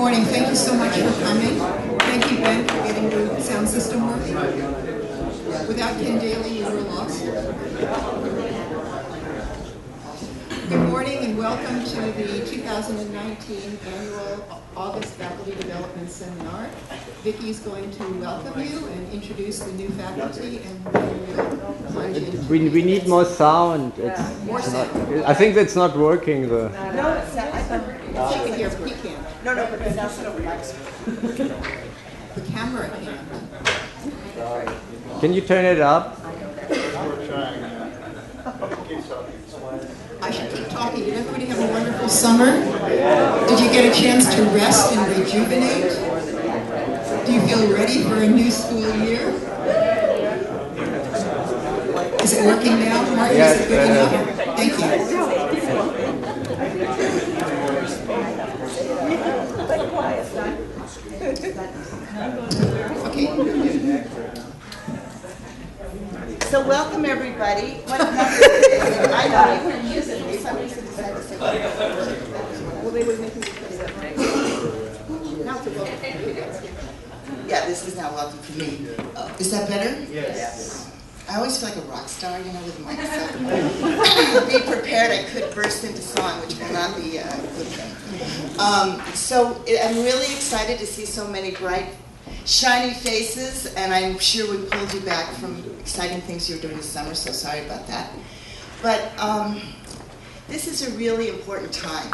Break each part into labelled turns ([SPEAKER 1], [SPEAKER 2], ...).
[SPEAKER 1] morning. Thank you so much for coming. Thank you, Ben, for getting the sound system working. Without Ken Daly, you were lost. Good morning and welcome to the 2019 annual August Faculty Development Seminar. Vicki is going to welcome you and introduce the new faculty, and then we'll plunge into
[SPEAKER 2] we need more sound.
[SPEAKER 1] more sound.
[SPEAKER 2] I think that's not working.
[SPEAKER 1] No, it's not. I can hear pecan.
[SPEAKER 3] No, but it sounds so relaxed.
[SPEAKER 1] The camera can't.
[SPEAKER 2] Can you turn it up?
[SPEAKER 1] I should keep talking. Did everybody have a wonderful summer? Did you get a chance to rest and rejuvenate? Do you feel ready for a new school year? Is it working now? Martin, is it good enough? Thank you. Okay.
[SPEAKER 3] So welcome everybody. What number is it? I know you were using it. Somebody decided to say
[SPEAKER 1] Well, they were making it now to vote.
[SPEAKER 3] yeah, this is now welcome for me. Is that better? Yes. I always feel like a rock star, you know, with a microphone. Be prepared, I could burst into song, which will not be a good thing. So I'm really excited to see so many bright, shiny faces, and I'm sure we pulled you back from exciting things you were doing this summer, so sorry about that. But this is a really important time.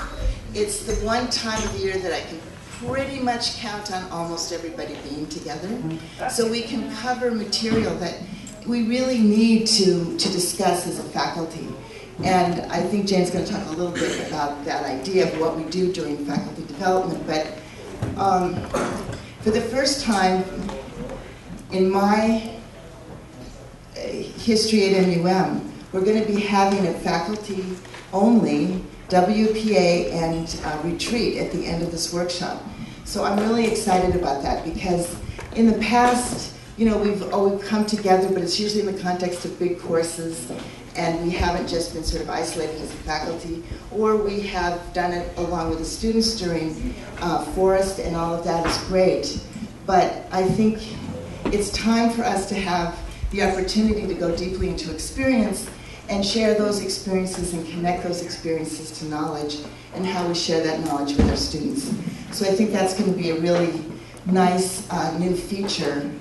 [SPEAKER 3] It's the one time of the year that I can pretty much count on almost everybody being together. So we can cover material that we really need to discuss as a faculty. And I think Jane's going to talk a little bit about that idea of what we do during faculty development. But for the first time in my history at MUM, we're going to be having a faculty-only WPA and retreat at the end of this workshop. So I'm really excited about that because in the past, you know, we've come together, but it's usually in the context of big courses, and we haven't just been sort of isolated as a faculty, or we have done it along with the students during Forest, and all of that is great. But I think it's time for us to have the opportunity to go deeply into experience and share those experiences and connect those experiences to knowledge and how we share that knowledge with our students. So I think that's going to be a really nice new feature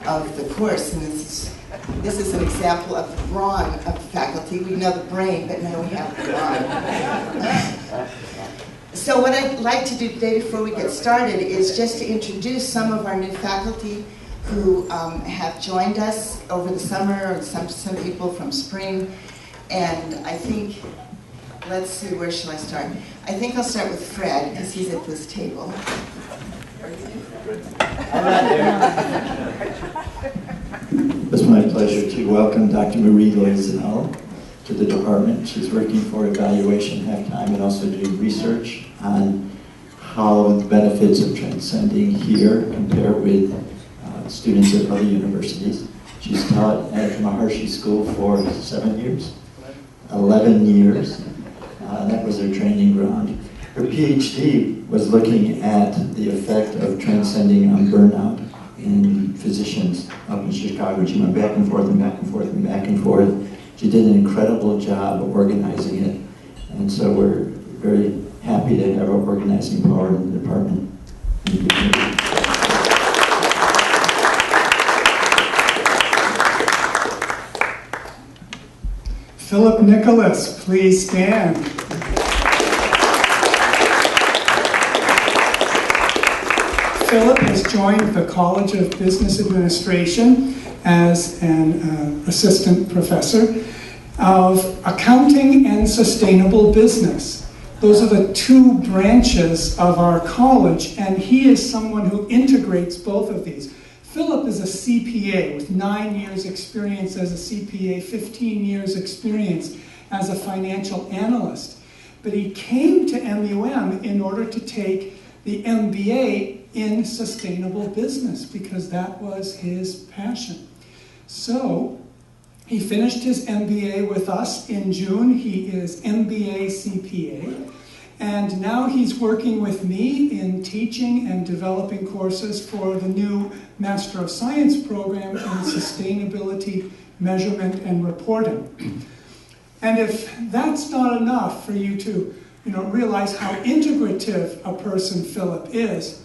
[SPEAKER 3] of the course, and this is an example of the brawn of the faculty. We know the brain, but now we have the brawn. So what I'd like to do today before we get started is just to introduce some of our new faculty who have joined us over the summer, or some people from spring. And I think, let's see, where shall I start? I think I'll start with Fred, because he's at this table.
[SPEAKER 4] It's my pleasure to welcome Dr. Marie Loisel to the department. She's working for evaluation half-time and also doing research on how the benefits of transcending here compare with students at other universities. She's taught at Maharshi School for 7 years, 11 years. That was her training ground. Her PhD was looking at the effect of transcending on burnout in physicians up in Chicago. She went back and forth and back and forth and back and forth. She did an incredible job of organizing it. And so we're very happy to have her organizing power in the department.
[SPEAKER 5] Philip Nicholas, please stand. Philip has joined the College of Business Administration as an assistant professor of accounting and sustainable business. Those are the two branches of our college, and he is someone who integrates both of these. Philip is a CPA with 9 years experience as a CPA, 15 years experience as a financial analyst. But he came to MUM in order to take the MBA in sustainable business because that was his passion. So he finished his MBA with us in June. He is MBA CPA. And now he's working with me in teaching and developing courses for the new Master of Science program in Sustainability, Measurement, and Reporting. And if that's not enough for you to realize how integrative a person Philip is,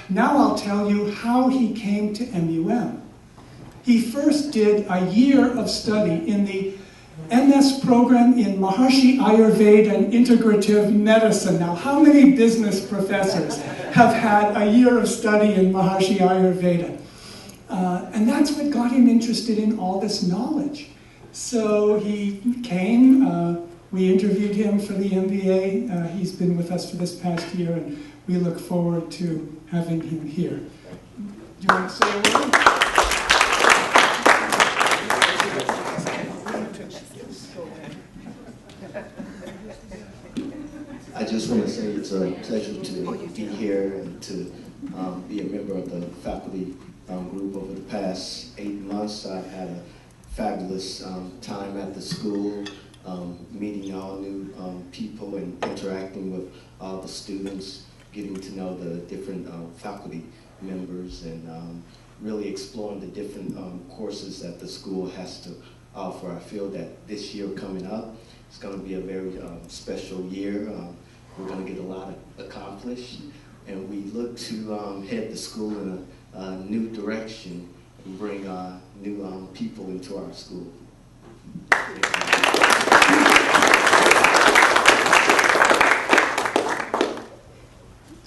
[SPEAKER 5] now I'll tell you how he came to MUM. He first did a year of study in the MS program in Maharishi Ayurveda and Integrative Medicine. Now, how many business professors have had a year of study in Maharishi Ayurveda? And that's what got him interested in all this knowledge. So he came, we interviewed him for the MBA. He's been with us for this past year, and we look forward to having him here. Do you want to say a word?
[SPEAKER 6] I just want to say it's a pleasure to be here and to be a member of the faculty group over the past 8 months. I've had a fabulous time at the school, meeting all new people and interacting with all the students, getting to know the different faculty members, and really exploring the different courses that the school has to offer. I feel that this year coming up, it's going to be a very special year. We're going to get a lot accomplished, and we look to head the school in a new direction and bring new people into our school.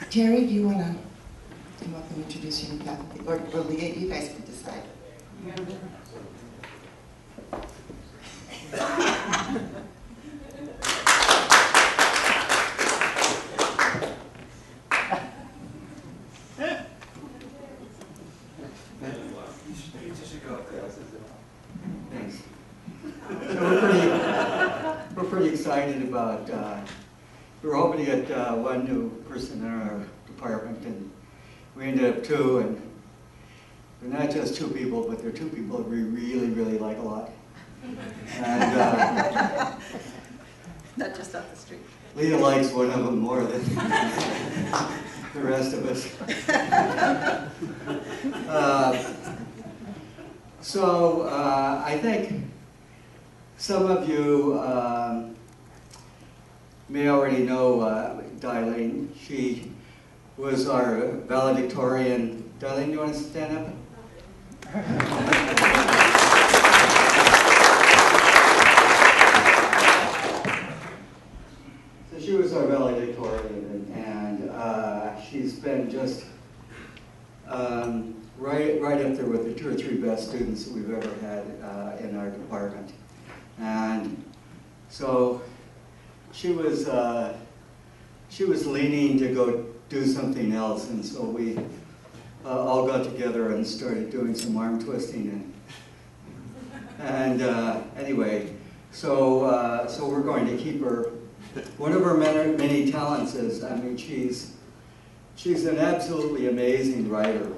[SPEAKER 3] Terry, do you want to come up and introduce your new faculty? Or Leah, you guys can decide.
[SPEAKER 7] Thanks. So we're pretty excited about, we were hoping to get one new person in our department, and we ended up 2, and they're not just 2 people, but they're 2 people that we really, really like a lot. And
[SPEAKER 1] Not just off the street.
[SPEAKER 7] Leah likes one of them more than the rest of us. So I think some of you may already know Darlene. She was our valedictorian. Darlene, you want to stand up? So she was our valedictorian, and she's been just right up there with the 2 or 3 best students that we've ever had in our department. And so she was leaning to go do something else, and so we all got together and started doing some arm twisting. And anyway, so we're going to keep her. One of her many talents is, I mean, she's an absolutely amazing writer.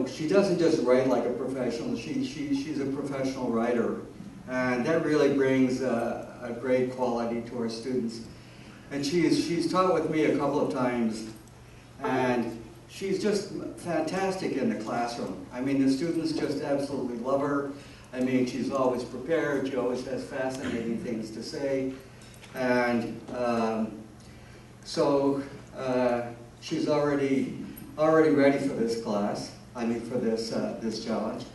[SPEAKER 7] She doesn't just write like a professional. She's a professional writer, and that really brings a great quality to our students. And she's taught with me a couple of times, and she's just fantastic in the classroom. I mean, the students just absolutely love her. I mean, she's always prepared. She always has fascinating things to say, and so she's already ready for this class. I mean, for this challenge.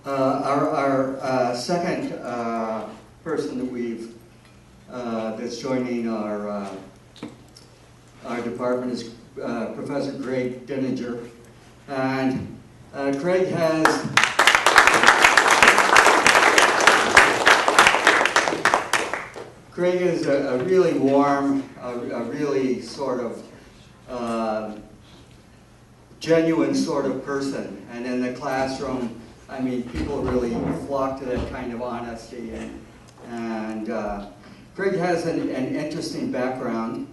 [SPEAKER 7] Our second person that we've that's joining our department is Professor Craig Denninger, and Craig has. Craig is a really warm, a really sort of genuine sort of person, and in the classroom, I mean, people really flock to that kind of honesty. And Craig has an interesting background.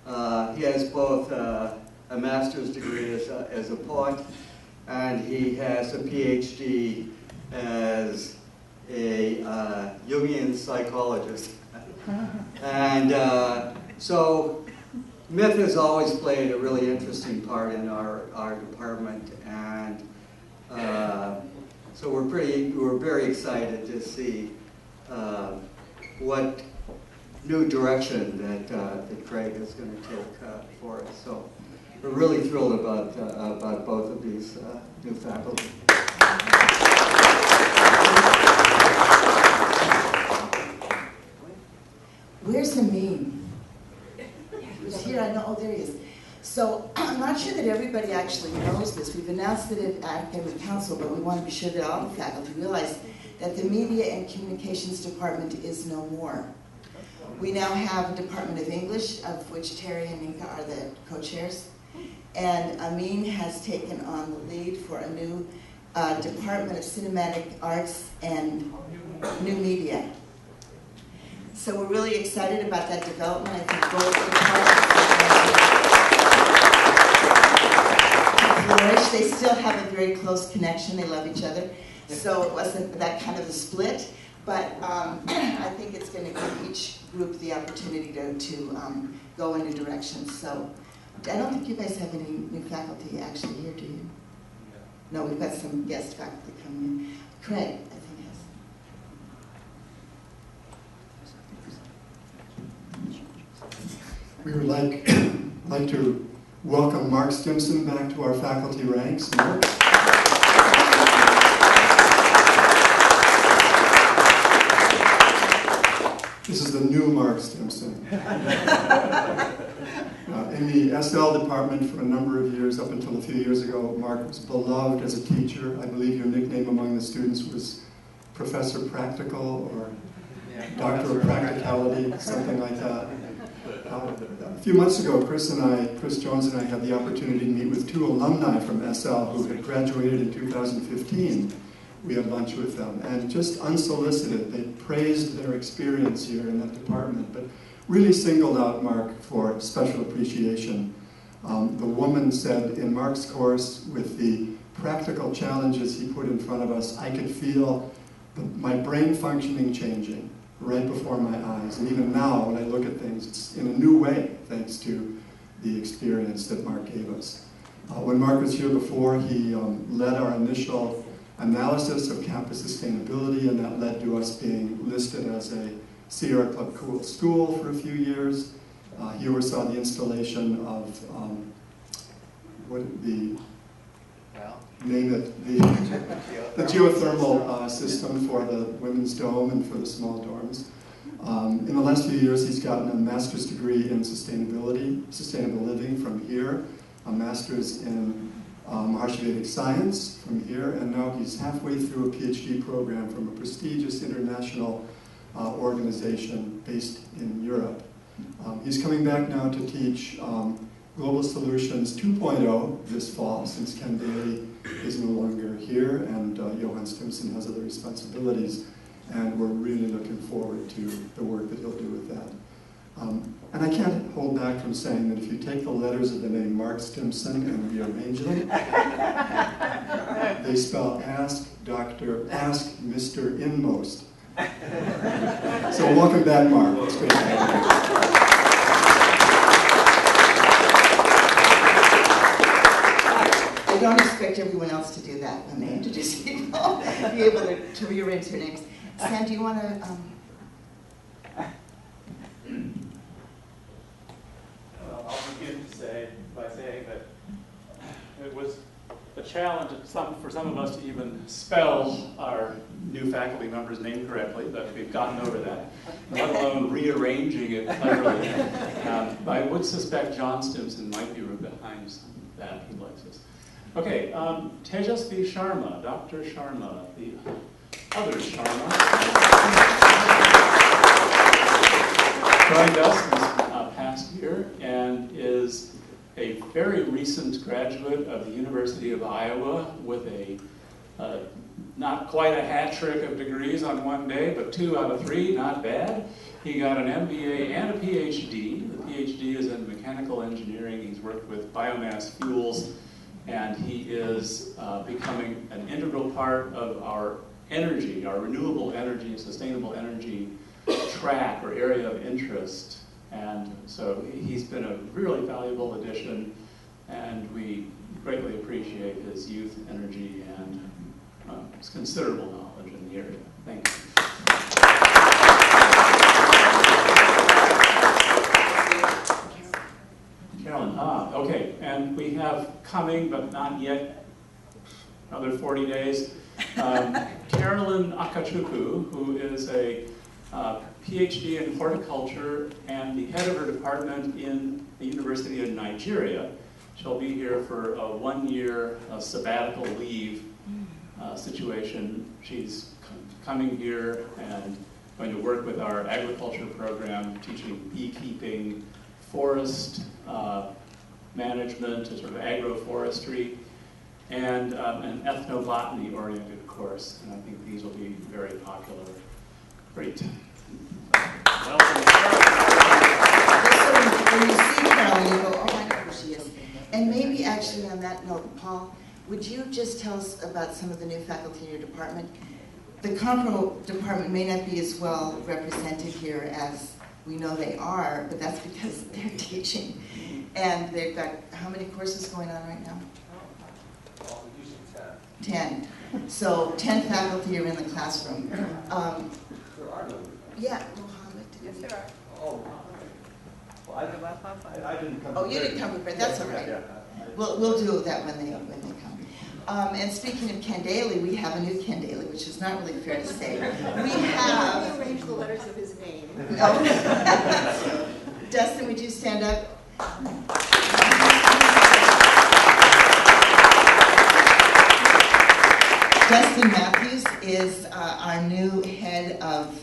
[SPEAKER 7] He has both a a master's degree as a poet, and he has a PhD as a Jungian psychologist. And so myth has always played a really interesting part in our department, and so we're very excited to see what new direction that Craig is going to take for us. So we're really thrilled about both of these new faculty.
[SPEAKER 3] Where's Amin? He's here, I know, oh, there he is. So I'm not sure that everybody actually knows this. We've announced it at Academic Council, but we want to be sure that all the faculty realize that the Media and Communications Department is no more. We now have a Department of English, of which Terry and Nika are the co-chairs. And Amin has taken on the lead for a new Department of Cinematic Arts and New Media. So we're really excited about that development. I think both departments flourish. They still have a very close connection. They love each other. So it wasn't that kind of a split. But I think it's going to give each group the opportunity to go in new directions. So I don't think you guys have any new faculty actually here, do you? No, we've got some guest faculty coming in. Craig, I think, has.
[SPEAKER 8] We would like to welcome Mark Stimson back to our faculty ranks. Mark. This is the new Mark Stimson. In the SL department for a number of years, up until a few years ago, Mark was beloved as a teacher. I believe your nickname among the students was Professor Practical or Doctor of Practicality, something like that. A few months ago, Chris Jones and I had the opportunity to meet with two alumni from SL who had graduated in 2015. We had lunch with them, and just unsolicited, they praised their experience here in that department, but really singled out Mark for special appreciation. The woman said, in Mark's course, with the practical challenges he put in front of us, I could feel my brain functioning changing right before my eyes. And even now, when I look at things, it's in a new way, thanks to the experience that Mark gave us. When Mark was here before, he led our initial analysis of campus sustainability, and that led to us being listed as a Sierra Club Cool School for a few years. He oversaw the installation of, the geothermal system for the women's dome and for the small dorms. In the last few years, he's gotten a master's degree in sustainable living from here, a master's in Maharishi Vedic Science from here, and now he's halfway through a PhD program from a prestigious international organization based in Europe. He's coming back now to teach Global Solutions 2.0 this fall, since Ken Daly is no longer here, and Johan Stimson has other responsibilities, and we're really looking forward to the work that he'll do with that. And I can't hold back from saying that if you take the letters of the name Mark Stimson and rearrange them, they spell Ask Mr. Inmost. So welcome back, Mark. It's great to have you.
[SPEAKER 3] I don't expect everyone else to do that when they introduce people, be able to rearrange their names. Sam, do you want to?
[SPEAKER 9] I'll begin by saying that it was a challenge for some of us to even spell our new faculty member's name correctly, but we've gotten over that, let alone rearranging it cleverly. I would suspect John Stimson might be behind that. He likes us. Okay, Tejasvi Sharma, Dr. Sharma, the other Sharma, joined us this past year and is a very recent graduate of the University of Iowa with a not quite a hat trick of degrees on one day, but 2 out of 3, not bad. He got an MBA and a PhD. The PhD is in mechanical engineering. He's worked with biomass fuels, and he is becoming an integral part of our energy, our renewable energy and sustainable energy track or area of interest. And so he's been a really valuable addition, and we greatly appreciate his youth, energy, and his considerable knowledge in the area. Thank you. Carolyn, okay, and we have coming, but not yet, another 40 days, Carolyn Akachukwu, who is a PhD in horticulture and the head of her department in the University of Nigeria. She'll be here for a one-year sabbatical leave situation. She's coming here and going to work with our agriculture program, teaching beekeeping, forest management, sort of agroforestry, and an ethnobotany-oriented course. And I think these will be very popular. Great. Welcome,
[SPEAKER 3] When you see Carolyn, you go, oh, I know who she is. And maybe actually on that note, Paul, would you just tell us about some of the new faculty in your department? The comparable department may not be as well represented here as we know they are, but that's because they're teaching. And they've got, how many courses going on right now?
[SPEAKER 10] Usually
[SPEAKER 3] 10. So 10 faculty are in the classroom.
[SPEAKER 10] There are no.
[SPEAKER 3] Yeah, Mohammed.
[SPEAKER 10] Yes, there are. Oh, well, I didn't come.
[SPEAKER 3] Oh, you didn't come prepared. That's all right.
[SPEAKER 10] Yeah.
[SPEAKER 3] We'll do that when they come. And speaking of Candeli, we have a new Candeli, which is not really fair to say. We have.
[SPEAKER 1] Rearrange the letters of his name.
[SPEAKER 3] Oh. Dustin, would you stand up? Dustin Matthews is our new head of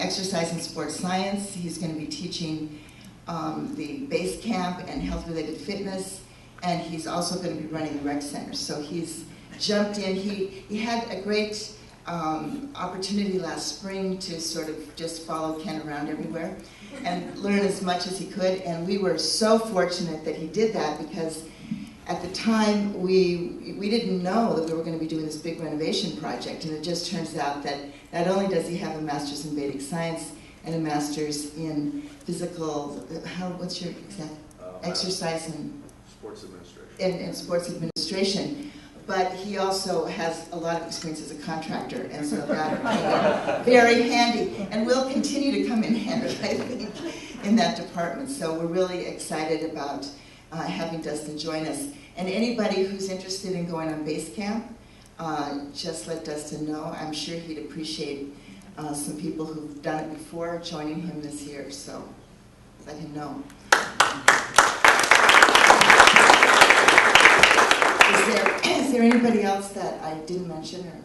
[SPEAKER 3] exercise and sports science. He's going to be teaching the base camp and health-related fitness, and he's also going to be running the rec center. So he's jumped in. He had a great opportunity last spring to sort of just follow Ken around everywhere and learn as much as he could, and we were so fortunate that he did that because at the time we didn't know that we were going to be doing this big renovation project, and it just turns out that not only does he have a master's in Vedic science and a master's in physical, what's your exact, exercise and
[SPEAKER 10] Sports administration.
[SPEAKER 3] And sports administration, but he also has a lot of experience as a contractor, and so that came in very handy, and will continue to come in handy, I think, in that department. So we're really excited about having Dustin join us. And anybody who's interested in going on base camp, just let Dustin know. I'm sure he'd appreciate some people who've done it before joining him this year, so let him know. Is there anybody else that I didn't mention, or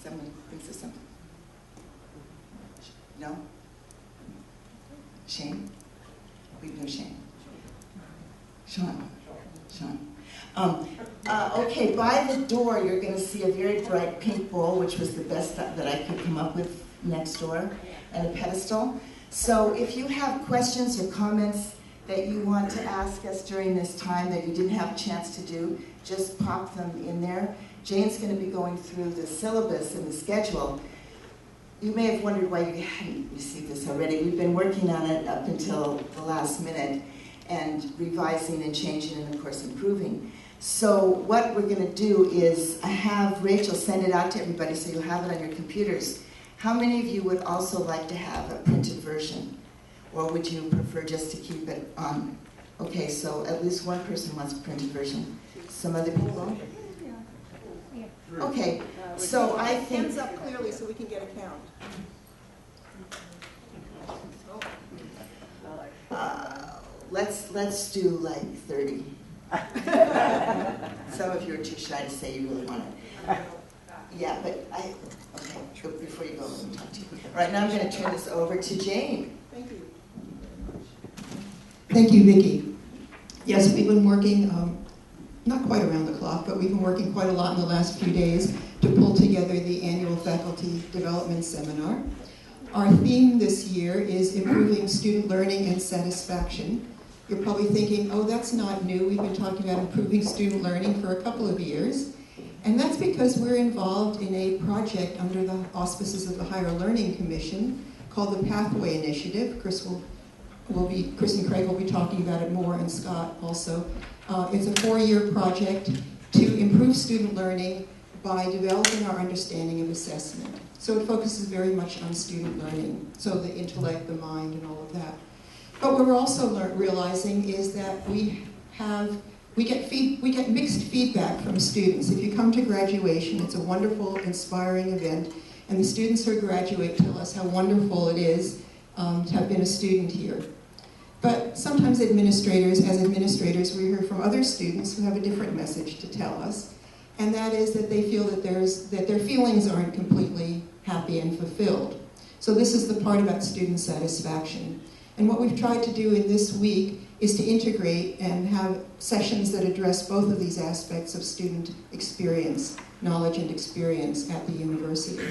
[SPEAKER 3] someone thinks of something? No? Shane? We know Shane. Sean. Okay, by the door you're going to see a very bright pink bowl, which was the best that I could come up with next door, and a pedestal. So if you have questions or comments that you want to ask us during this time that you didn't have a chance to do, just pop them in there. Jane's going to be going through the syllabus and the schedule. You may have wondered why you hadn't received this already. We've been working on it up until the last minute and revising and changing and, of course, improving. So what we're going to do is have Rachel send it out to everybody so you'll have it on your computers. How many of you would also like to have a printed version? Or would you prefer just to keep it on? Okay, so at least one person wants a printed version. Some other people? Okay, so I think...
[SPEAKER 1] Hands up clearly so we can get a count.
[SPEAKER 3] Let's do like 30. Some of you are too shy to say you really want it. Yeah, but okay, before you go, let me talk to you. All right, now I'm going to turn this over to Jane.
[SPEAKER 1] Thank you.
[SPEAKER 11] Thank you, Vicki. Yes, we've been working, not quite around the clock, but we've been working quite a lot in the last few days to pull together the annual faculty development seminar.
[SPEAKER 1] Our theme this year is improving student learning and satisfaction. You're probably thinking, oh, that's not new. We've been talking about improving student learning for a couple of years. And that's because we're involved in a project under the auspices of the Higher Learning Commission called the Pathway Initiative. Chris and Craig will be talking about it more, and Scott also. It's a 4-year project to improve student learning by developing our understanding of assessment. So it focuses very much on student learning, so the intellect, the mind, and all of that. But what we're also realizing is that we get mixed feedback from students. If you come to graduation, it's a wonderful, inspiring event, and the students who graduate tell us how wonderful it is to have been a student here. But sometimes as administrators, we hear from other students who have a different message to tell us, and that is that they feel that their feelings aren't completely happy and fulfilled. So this is the part about student satisfaction. And what we've tried to do in this week is to integrate and have sessions that address both of these aspects of student experience, knowledge and experience at the university.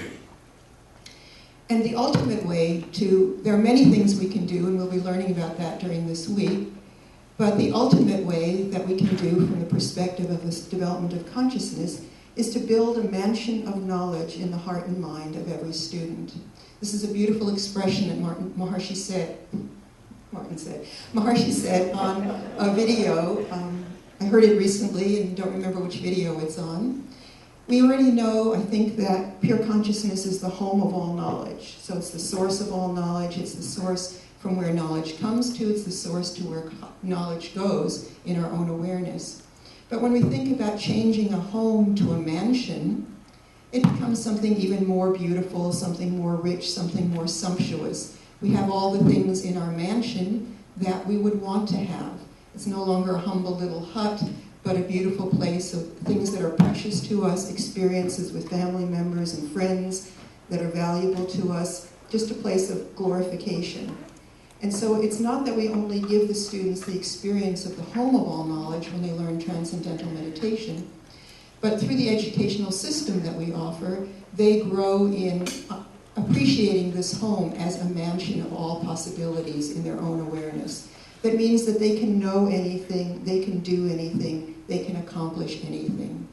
[SPEAKER 1] And the ultimate way there are many things we can do, and we'll be learning about that during this week, but the ultimate way that we can do from the perspective of this development of consciousness is to build a mansion of knowledge in the heart and mind of every student. This is a beautiful expression that Maharishi said on a video. I heard it recently and don't remember which video it's on. We already know, I think, that pure consciousness is the home of all knowledge. So it's the source of all knowledge, it's the source from where knowledge comes to, it's the source to where knowledge goes in our own awareness. But when we think about changing a home to a mansion, it becomes something even more beautiful, something more rich, something more sumptuous. We have all the things in our mansion that we would want to have. It's no longer a humble little hut, but a beautiful place of things that are precious to us, experiences with family members and friends that are valuable to us, just a place of glorification. And so it's not that we only give the students the experience of the home of all knowledge when they learn transcendental meditation, but through the educational system that we offer, they grow in appreciating this home as a mansion of all possibilities in their own awareness. That means that they can know anything, they can do anything, they can accomplish anything.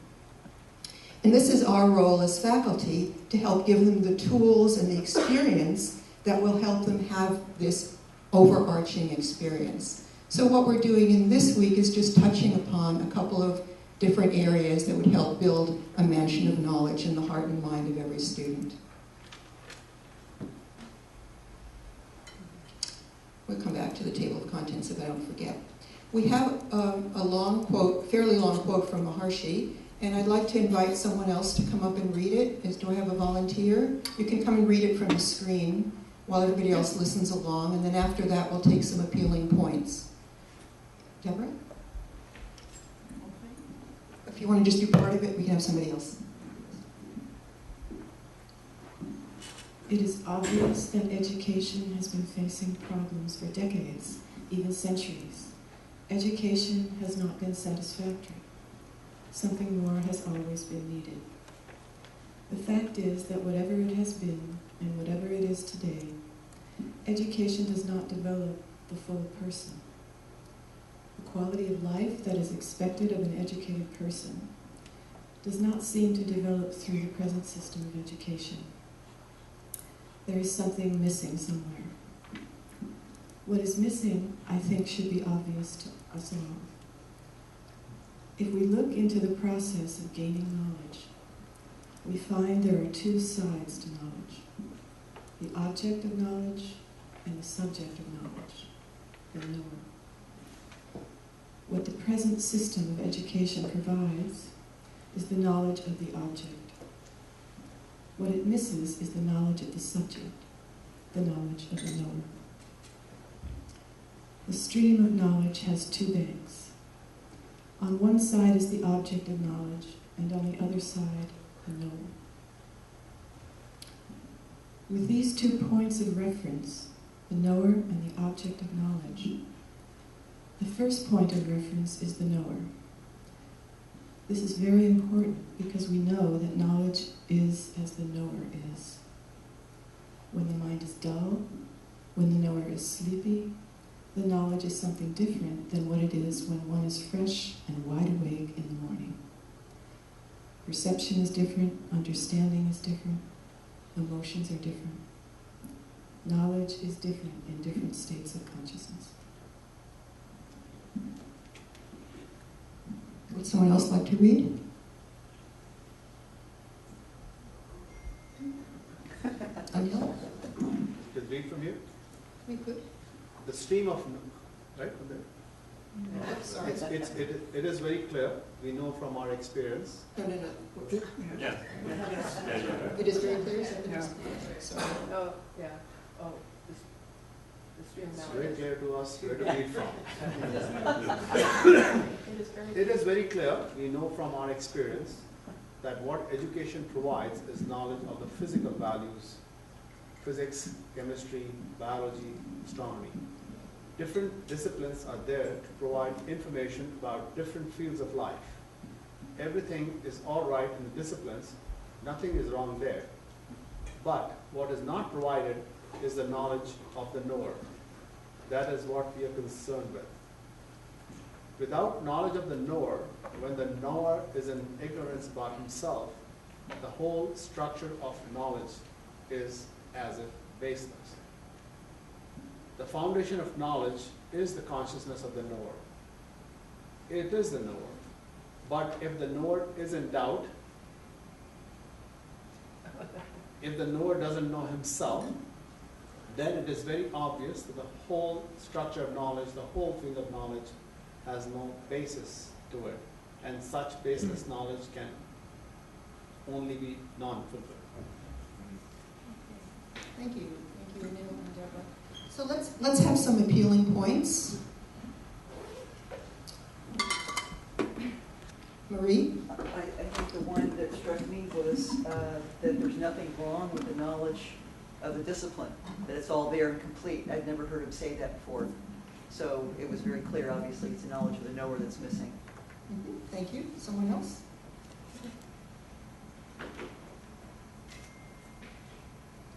[SPEAKER 1] And this is our role as faculty, to help give them the tools and the experience that will help them have this overarching experience. So what we're doing in this week is just touching upon a couple of different areas that would help build a mansion of knowledge in the heart and mind of every student. We'll come back to the table of contents if I don't forget. We have a long quote, fairly long quote from Maharishi, and I'd like to invite someone else to come up and read it. Do I have a volunteer? You can come and read it from the screen while everybody else listens along, and then after that we'll take some appealing points. Deborah? If you want to just do part of it, we can have somebody else.
[SPEAKER 12] It is obvious that education has been facing problems for decades, even centuries. Education has not been satisfactory. Something more has always been needed. The fact is that whatever it has been, and whatever it is today, education does not develop the full person. The quality of life that is expected of an educated person does not seem to develop through the present system of education. There is something missing somewhere. What is missing, I think, should be obvious to us all. If we look into the process of gaining knowledge, we find there are two sides to knowledge: the object of knowledge and the subject of knowledge, the knower. What the present system of education provides is the knowledge of the object. What it misses is the knowledge of the subject, the knowledge of the knower. The stream of knowledge has two banks. On one side is the object of knowledge, and on the other side, the knower. With these 2 points of reference, the knower and the object of knowledge, the first point of reference is the knower. This is very important because we know that knowledge is as the knower is. When the mind is dull, when the knower is sleepy, the knowledge is something different than what it is when one is fresh and wide awake in the morning. Perception is different, understanding is different, emotions are different. Knowledge is different in different states of consciousness. Would someone else like to read? Anil?
[SPEAKER 13] Just read from here.
[SPEAKER 1] We could.
[SPEAKER 13] The stream of, right from there.
[SPEAKER 1] No, sorry.
[SPEAKER 13] It is very clear. We know from our experience.
[SPEAKER 1] No.
[SPEAKER 9] Yeah.
[SPEAKER 1] It is very clear. Sorry.
[SPEAKER 10] Oh, yeah. Oh, the stream
[SPEAKER 13] It's
[SPEAKER 10] now.
[SPEAKER 13] very clear to us where to read from.
[SPEAKER 10] It is very
[SPEAKER 13] It is very clear. We know from our experience that what education provides is knowledge of the physical values, physics, chemistry, biology, astronomy. Different disciplines are there to provide information about different fields of life. Everything is all right in the disciplines, nothing is wrong there. But what is not provided is the knowledge of the knower. That is what we are concerned with. Without knowledge of the knower, when the knower is in ignorance about himself, the whole structure of knowledge is as if baseless. The foundation of knowledge is the consciousness of the knower. It is the knower. But if the knower is in doubt, if the knower doesn't know himself, then it is very obvious that the whole structure of knowledge, the whole field of knowledge, has no basis to it. And such baseless knowledge can only be non-fulfilled.
[SPEAKER 1] Thank you. Thank you, Anil and Deborah.
[SPEAKER 11] So let's have some appealing points. Marie?
[SPEAKER 10] I think the one that struck me was that there's nothing wrong with the knowledge of the discipline, that it's all there and complete. I'd never heard him say that before. So it was very clear, obviously, it's the knowledge of the knower that's missing.
[SPEAKER 1] Mm-hmm. Thank you. Someone else?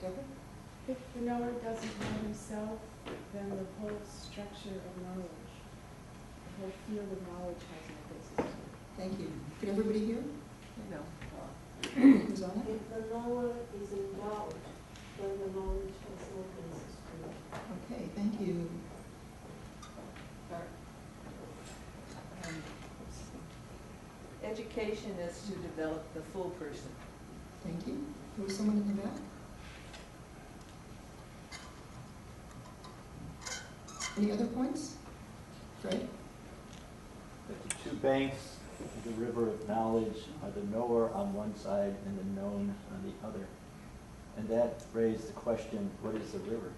[SPEAKER 1] Deborah?
[SPEAKER 14] If the knower doesn't know himself, then the whole structure of knowledge, the whole field of knowledge has no basis.
[SPEAKER 1] Thank you. Can everybody hear?
[SPEAKER 10] No.
[SPEAKER 1] Who's on it?
[SPEAKER 15] If the knower is in doubt, then the knowledge has no basis to it.
[SPEAKER 1] Okay, thank you.
[SPEAKER 10] Education is to develop the full person.
[SPEAKER 1] Thank you. There was someone in the back? Any other points? Fred?
[SPEAKER 16] The two banks of the river of knowledge are the knower on one side and the known on the other. And that raised the question, what is the river?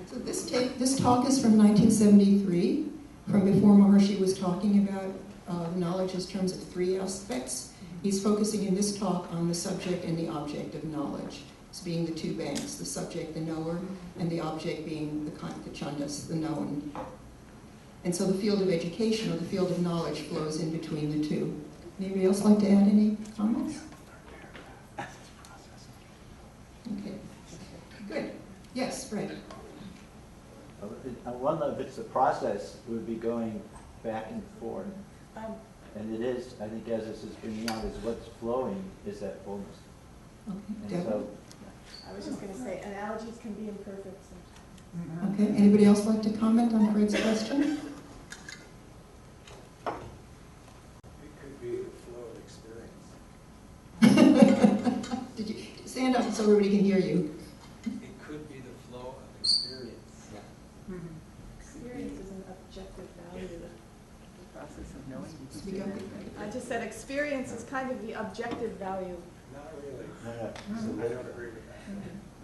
[SPEAKER 1] So this talk is from 1973, from before Maharshi was talking about knowledge in terms of three aspects. He's focusing in this talk on the subject and the object of knowledge, as being the two banks, the subject, the knower, and the object being the chandas, the known. And so the field of education, or the field of knowledge, flows in between the two. Anybody else like to add any comments? Okay. Good. Yes, Fred.
[SPEAKER 16] On one level, if it's a process, it would be going back and forth. And it is, I think as this is bringing out, is what's flowing is that fullness.
[SPEAKER 1] Okay.
[SPEAKER 16] And so,
[SPEAKER 14] I was just going to say, analogies can be imperfect sometimes.
[SPEAKER 1] Okay. Anybody else like to comment on Fred's question?
[SPEAKER 17] It could be the flow of experience.
[SPEAKER 1] Did you stand up so everybody can hear you?
[SPEAKER 17] It could be the flow of experience.
[SPEAKER 14] Experience is an objective value.
[SPEAKER 10] The process of knowing.
[SPEAKER 1] Speak up.
[SPEAKER 14] I just said experience is kind of the objective value.
[SPEAKER 17] Not really.
[SPEAKER 16] No.
[SPEAKER 17] I don't agree with that.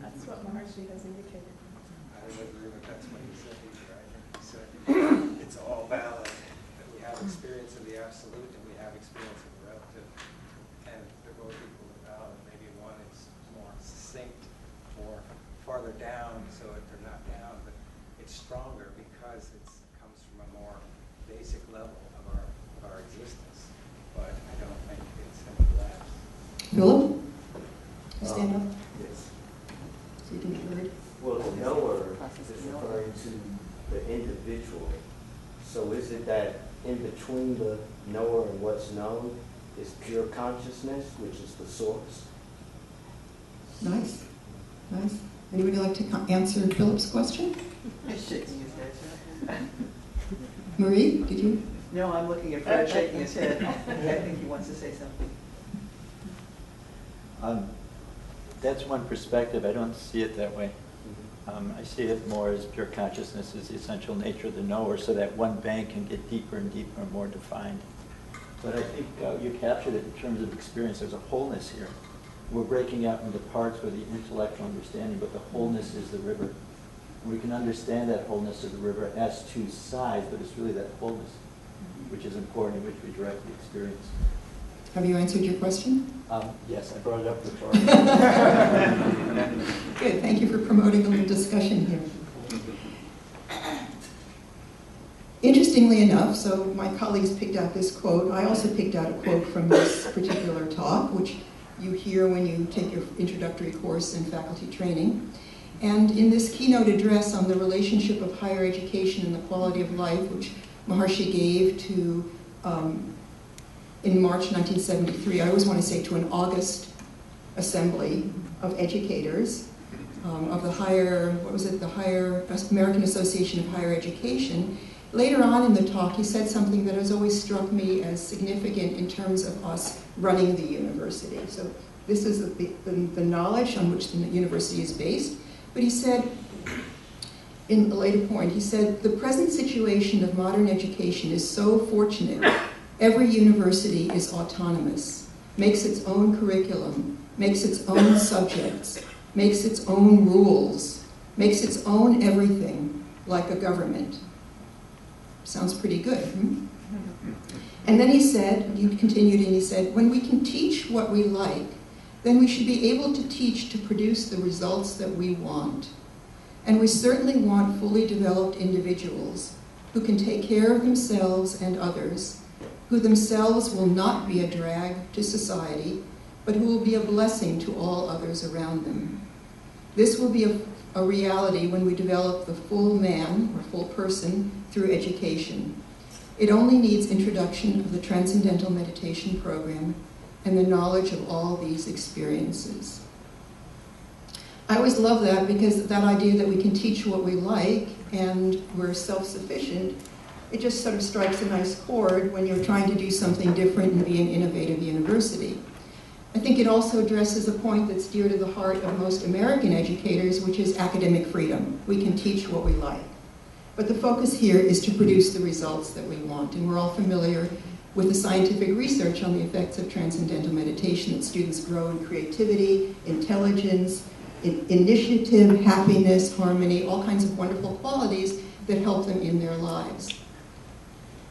[SPEAKER 14] That's what Maharshi has indicated.
[SPEAKER 17] I don't agree with that's what he said either. I think he said it's all valid, that we have experience of the absolute and we have experience of the relative. And they're both equally valid. Maybe one is more succinct or farther down so that they're not down, but it's stronger because it comes us from a more basic level of our existence, but I don't think it's any less.
[SPEAKER 3] Philip? Stand up.
[SPEAKER 18] Yes.
[SPEAKER 3] So you can be heard.
[SPEAKER 18] Well, the knower is referring to the individual. So is it that in between the knower and what's known is pure consciousness, which is the source?
[SPEAKER 3] Nice. Nice. Anybody like to answer Philip's question?
[SPEAKER 10] He's shaking his head.
[SPEAKER 3] Marie, did you?
[SPEAKER 10] No, I'm looking at Fred shaking his head. I think he wants to say something.
[SPEAKER 16] That's one perspective. I don't see it that way. I see it more as pure consciousness is the essential nature of the knower, so that one bank can get deeper and deeper and more defined. But I think you captured it in terms of experience. There's a wholeness here. We're breaking out into parts with the intellectual understanding, but the wholeness is the river. And we can understand that wholeness of the river as two sides, but it's really that wholeness which is important, which we directly experience.
[SPEAKER 3] Have you answered your question?
[SPEAKER 16] Yes, I brought it up rhetorically.
[SPEAKER 3] Good, thank you for promoting a little discussion here. Interestingly enough, so my colleagues picked out this quote. I also picked out a quote from this particular talk, which you hear when you take your introductory course in faculty training. And in this keynote address on the relationship of higher education and the quality of life, which Maharshi gave to in March 1973, I always want to say to an August assembly of educators of the higher, what was it, the Higher American Association of Higher Education. Later on in the talk, he said something that has always struck me as significant in terms of us running the university. So this is the knowledge on which the university is based. But he said, in a later point, he said, the present situation of modern education is so fortunate. Every university is autonomous, makes its own curriculum, makes its own subjects, makes its own rules, makes its own everything, like a government. Sounds pretty good, hmm? And then he said, he continued and he said, when we can teach what we like, then we should be able to teach to produce the results that we want. And we certainly want fully developed individuals who can take care of themselves and others, who themselves will not be a drag to society, but who will be a blessing to all others around them. This will be a reality when we develop the full man or full person through education. It only needs introduction of the Transcendental Meditation program and the knowledge of all these experiences. I always love that because that idea that we can teach what we like and we're self-sufficient, it just sort of strikes a nice chord when you're trying to do something different and be an innovative university. I think it also addresses a point that's dear to the heart of most American educators, which is academic freedom. We can teach what we like. But the focus here is to produce the results that we want. And we're all familiar with the scientific research on the effects of transcendental meditation, that students grow in creativity, intelligence, initiative, happiness, harmony, all kinds of wonderful qualities that help them in their lives.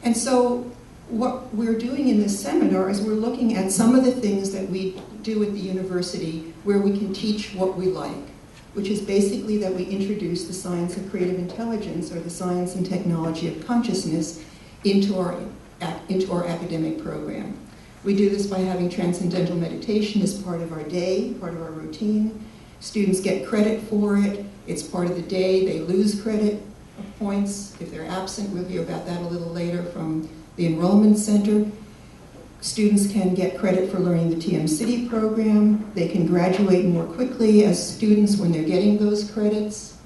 [SPEAKER 3] And so what we're doing in this seminar is we're looking at some of the things that we do at the university where we can teach what we like, which is basically that we introduce the science of creative intelligence or the science and technology of consciousness into our academic program. We do this by having transcendental meditation as part of our day, part of our routine. Students get credit for it. It's part of the day. They lose credit points if they're absent. We'll hear about that a little later from the Enrollment Center. Students can get credit for learning the TM City program. They can graduate more quickly as students when they're getting those credits.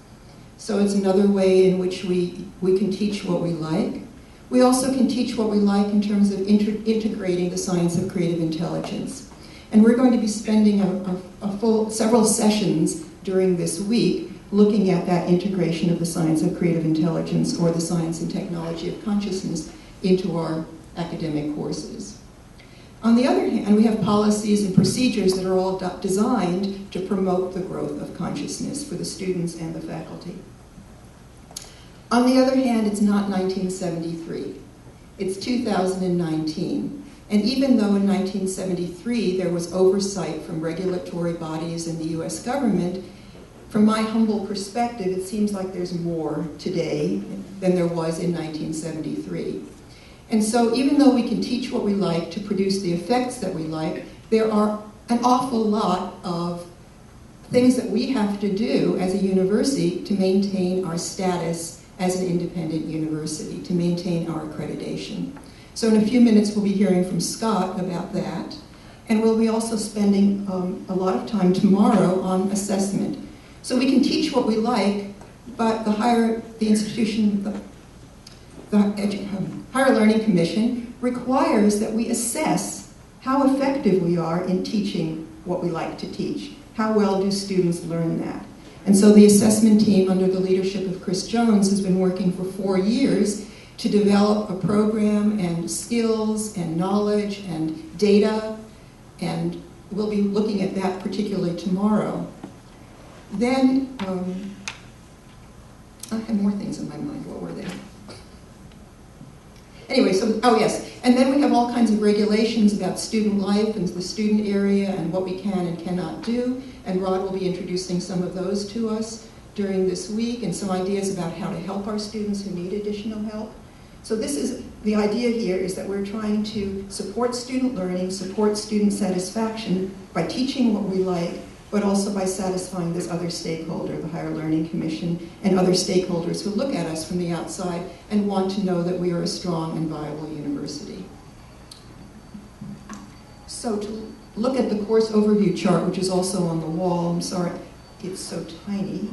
[SPEAKER 3] So it's another way in which we can teach what we like. We also can teach what we like in terms of integrating the science of creative intelligence. And we're going to be spending several sessions during this week looking at that integration of the science of creative intelligence or the science and technology of consciousness into our academic courses. On the other hand, we have policies and procedures that are all designed to promote the growth of consciousness for the students and the faculty. On the other hand, it's not 1973. It's 2019. And even though in 1973 there was oversight from regulatory bodies in the US government,
[SPEAKER 1] from my humble perspective, it seems like there's more today than there was in 1973. And so even though we can teach what we like to produce the effects that we like, there are an awful lot of things that we have to do as a university to maintain our status as an independent university, to maintain our accreditation. So in a few minutes we'll be hearing from Scott about that. And we'll be also spending a lot of time tomorrow on assessment. So we can teach what we like, but the Higher Learning Commission requires that we assess how effective we are in teaching what we like to teach. How well do students learn that? And so the assessment team under the leadership of Chris Jones has been working for 4 years to develop a program and skills and knowledge and data, and we'll be looking at that particularly tomorrow. Then, I had more things in my mind. What were they? Anyway, so, oh yes, and then we have all kinds of regulations about student life and the student area and what we can and cannot do, and Rod will be introducing some of those to us during this week, and some ideas about how to help our students who need additional help. So this is, the idea here is that we're trying to support student learning, support student satisfaction by teaching what we like, but also by satisfying this other stakeholder, the Higher Learning Commission, and other stakeholders who look at us from the outside and want to know that we are a strong and viable university. So to look at the course overview chart, which is also on the wall, I'm sorry, it's so tiny.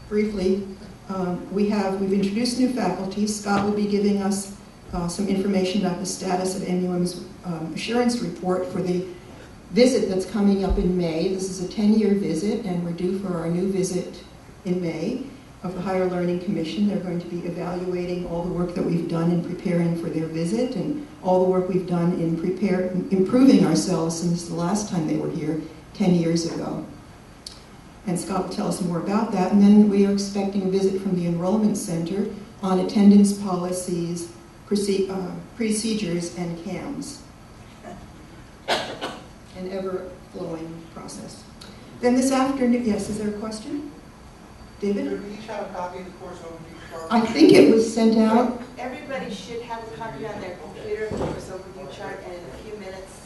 [SPEAKER 1] Briefly, we've introduced new faculty. Scott will be giving us some information about the status of MUM's assurance report for the visit that's coming up in May. This is a 10-year visit, and we're due for our new visit in May of the Higher Learning Commission. They're going to be evaluating all the work that we've done in preparing for their visit and all the work we've done in improving ourselves since the last time they were here 10 years ago. And Scott will tell us more about that. And then we are expecting a visit from the Enrollment Center on attendance policies, procedures, and CAMs. An ever-flowing process. Then this afternoon, yes, is there a question? David?
[SPEAKER 19] Do we each have a copy of the course overview chart?
[SPEAKER 1] I think it was sent out.
[SPEAKER 20] Everybody should have a copy on their computer of the course overview chart, and in a few minutes,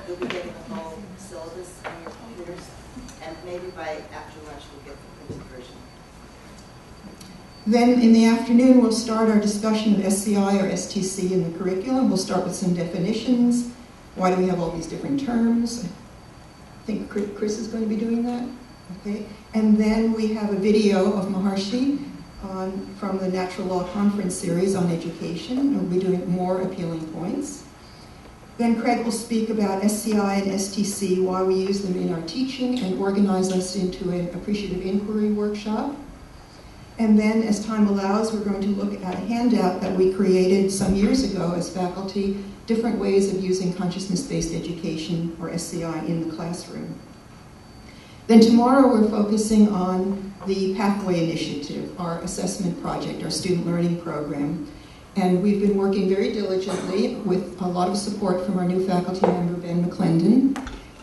[SPEAKER 20] you'll be getting the whole syllabus on your computers, and maybe by after lunch, we'll get the printed version.
[SPEAKER 1] Then in the afternoon, we'll start our discussion of SCI or STC in the curriculum. We'll start with some definitions. Why do we have all these different terms? I think Chris is going to be doing that. Okay. And then we have a video of Maharshi from the Natural Law Conference series on education. We'll be doing more appealing points. Then Craig will speak about SCI and STC, why we use them in our teaching, and organize us into an appreciative inquiry workshop. And then, as time allows, we're going to look at a handout that we created some years ago as faculty, different ways of using consciousness-based education, or SCI, in the classroom. Then tomorrow we're focusing on the Pathway Initiative, our assessment project, our student learning program. And we've been working very diligently with a lot of support from our new faculty member, Ben McClendon,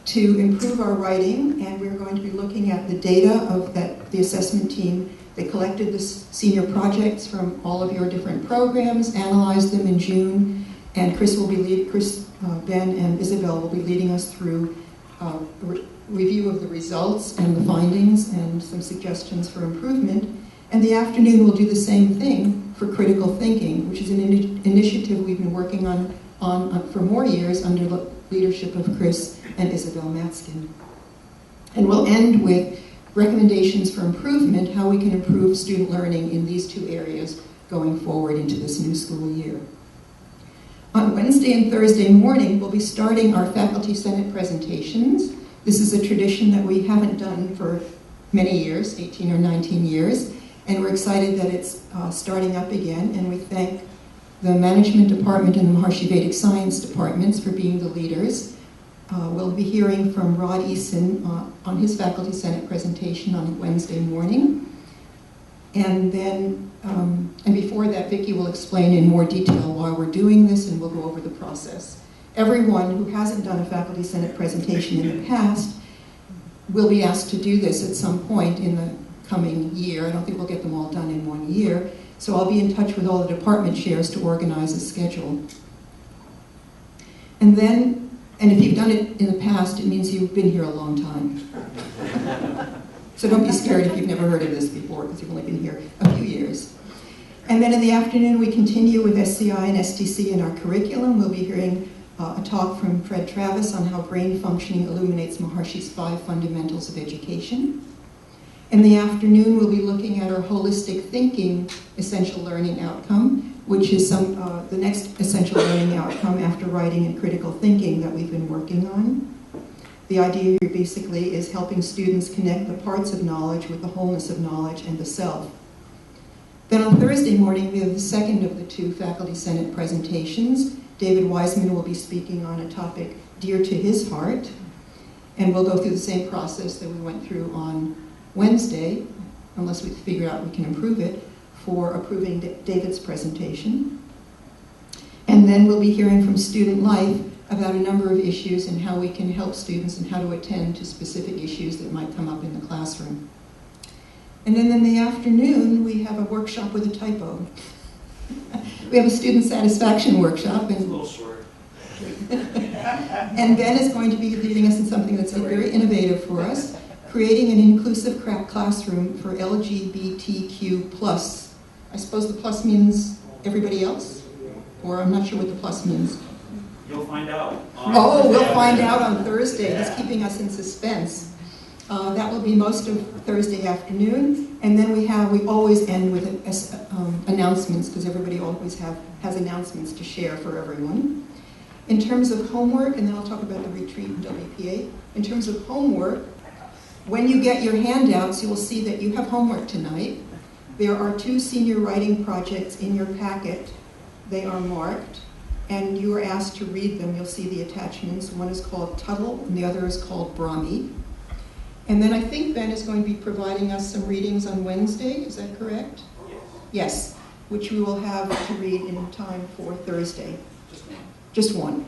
[SPEAKER 1] to improve our writing. And we're going to be looking at the data of the assessment team. They collected the senior projects from all of your different programs, analyzed them in June, and Ben and Isabel will be leading us through a review of the results and the findings and some suggestions for improvement. And the afternoon we'll do the same thing for critical thinking, which is an initiative we've been working on for more years under the leadership of Chris and Isabel Matskin. And we'll end with recommendations for improvement, how we can improve student learning in these two areas going forward into this new school year. On Wednesday and Thursday morning, we'll be starting our Faculty Senate presentations. This is a tradition that we haven't done for many years, 18 or 19 years, and we're excited that it's starting up again, and we thank the Management Department and the Maharshi Vedic Science Departments for being the leaders. We'll be hearing from Rod Eason on his Faculty Senate presentation on Wednesday morning. And then, and before that, Vicki will explain in more detail why we're doing this, and we'll go over the process.
[SPEAKER 12] Everyone who hasn't done a Faculty Senate presentation in the past will be asked to do this at some point in the coming year. I don't think we'll get them all done in 1 year. So I'll be in touch with all the department chairs to organize a schedule. And if you've done it in the past, it means you've been here a long time. So don't be scared if you've never heard of this before, because you've only been here a few years. And then in the afternoon, we continue with SCI and STC in our curriculum. We'll be hearing a talk from Fred Travis on how brain functioning illuminates Maharshi's 5 fundamentals of education. In the afternoon, we'll be looking at our holistic thinking essential learning outcome, which is the next essential learning outcome after writing and critical thinking that we've been working on. The idea here basically is helping students connect the parts of knowledge with the wholeness of knowledge and the self. Then on Thursday morning, we have the second of the 2 Faculty Senate presentations. David Wiseman will be speaking on a topic dear to his heart, and we'll go through the same process that we went through on Wednesday, unless we figure out we can improve it, for approving David's presentation. And then we'll be hearing from Student Life about a number of issues and how we can help students and how to attend to specific issues that might come up in the classroom. And then in the afternoon, we have a workshop with a typo. We have a student satisfaction workshop. And,
[SPEAKER 17] a little short.
[SPEAKER 12] and Ben is going to be leading us in something that's very innovative for us, creating an inclusive classroom for LGBTQ+. I suppose the plus means everybody else? Or I'm not sure what the plus means.
[SPEAKER 17] You'll find out.
[SPEAKER 12] Oh, we'll find out on Thursday. Yeah. He's keeping us in suspense. That will be most of Thursday afternoon. And then we always end with announcements, because everybody always has announcements to share for everyone. In terms of homework, and then I'll talk about the retreat in WPA. In terms of homework, when you get your handouts, you will see that you have homework tonight. There are 2 senior writing projects in your packet. They are marked, and you are asked to read them. You'll see the attachments. One is called Tuttle, and the other is called Brahmi. And then I think Ben is going to be providing us some readings on Wednesday. Is that correct?
[SPEAKER 17] Yes.
[SPEAKER 12] Yes, which we will have to read in time for Thursday. Just one.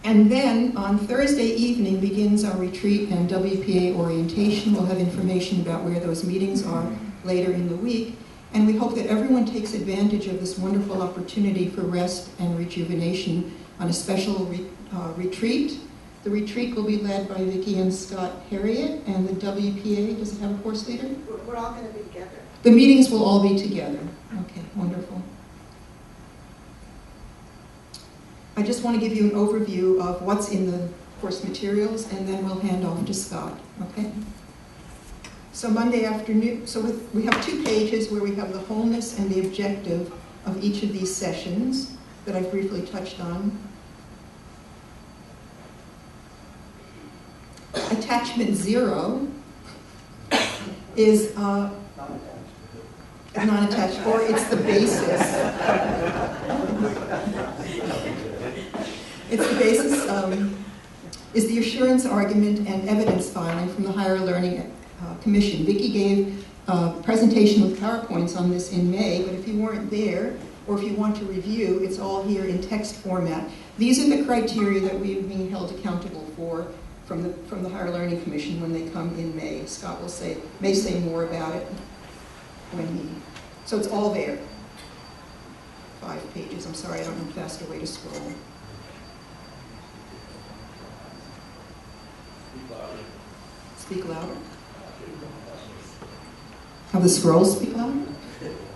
[SPEAKER 12] And then on Thursday evening begins our retreat and WPA orientation. We'll have information about where those meetings are later in the week. And we hope that everyone takes advantage of this wonderful opportunity for rest and rejuvenation on a special retreat. The retreat will be led by Vicki and Scott Herriott, and the WPA, does it have a course leader?
[SPEAKER 20] We're all going to be together.
[SPEAKER 12] The meetings will all be together. Okay, wonderful. I just want to give you an overview of what's in the course materials, and then we'll hand off to Scott, okay? So Monday afternoon, we have 2 pages where we have the wholeness and the objective of each of these sessions that I've briefly touched on. Attachment 0 is non-attached, or it's the basis. It's the basis, is the assurance argument and evidence filing from the Higher Learning Commission. Vicki gave a presentation with PowerPoints on this in May, but if you weren't there, or if you want to review, it's all here in text format. These are the criteria that we're being held accountable for from the Higher Learning Commission when they come in May. Scott may say more about it so it's all there. 5 pages. I'm sorry, I don't know a faster way to scroll. Speak louder. Have the scrolls speak louder?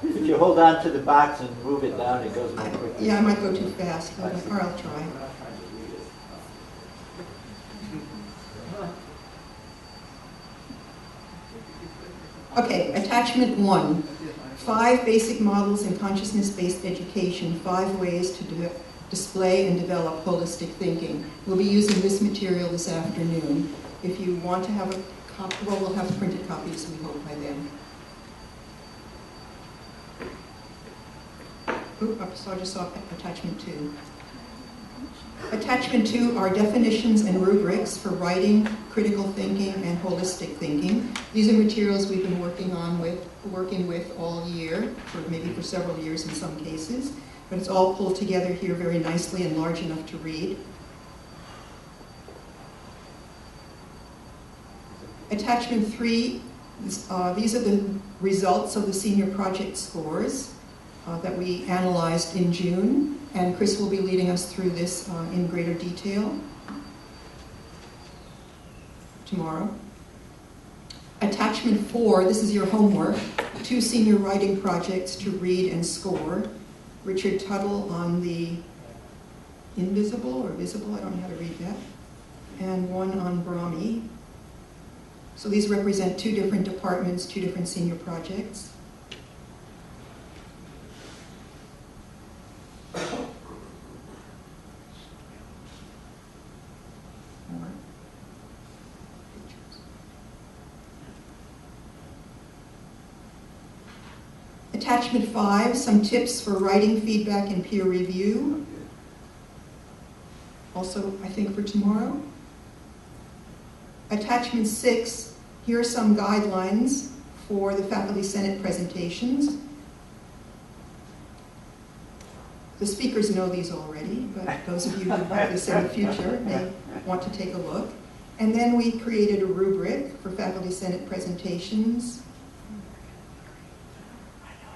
[SPEAKER 16] If you hold on to the box and move it down, it goes more quickly.
[SPEAKER 12] Yeah, I might go too fast, or I'll try. Okay, attachment 1. 5 basic models in consciousness-based education, 5 ways to display and develop holistic thinking. We'll be using this material this afternoon. If you want to have a copy, well, we'll have printed copies, we hope, by then. So I just saw attachment 2. Attachment 2 are definitions and rubrics for writing, critical thinking, and holistic thinking. These are materials we've been working with all year, maybe for several years in some cases.
[SPEAKER 11] but it's all pulled together here very nicely and large enough to read. Attachment 3, these are the results of the senior project scores that we analyzed in June, and Chris will be leading us through this in greater detail tomorrow. Attachment 4, this is your homework, 2 senior writing projects to read and score. Richard Tuttle on the invisible or visible, I don't know how to read that, and one on Brahmi. So these represent 2 different departments, 2 different senior projects. Attachment 5, some tips for writing feedback and peer review. Also, I think for tomorrow. Attachment 6, here are some guidelines for the Faculty Senate presentations. The speakers know these already, but those of you who have this in the future may want to take a look. And then we created a rubric for Faculty Senate presentations.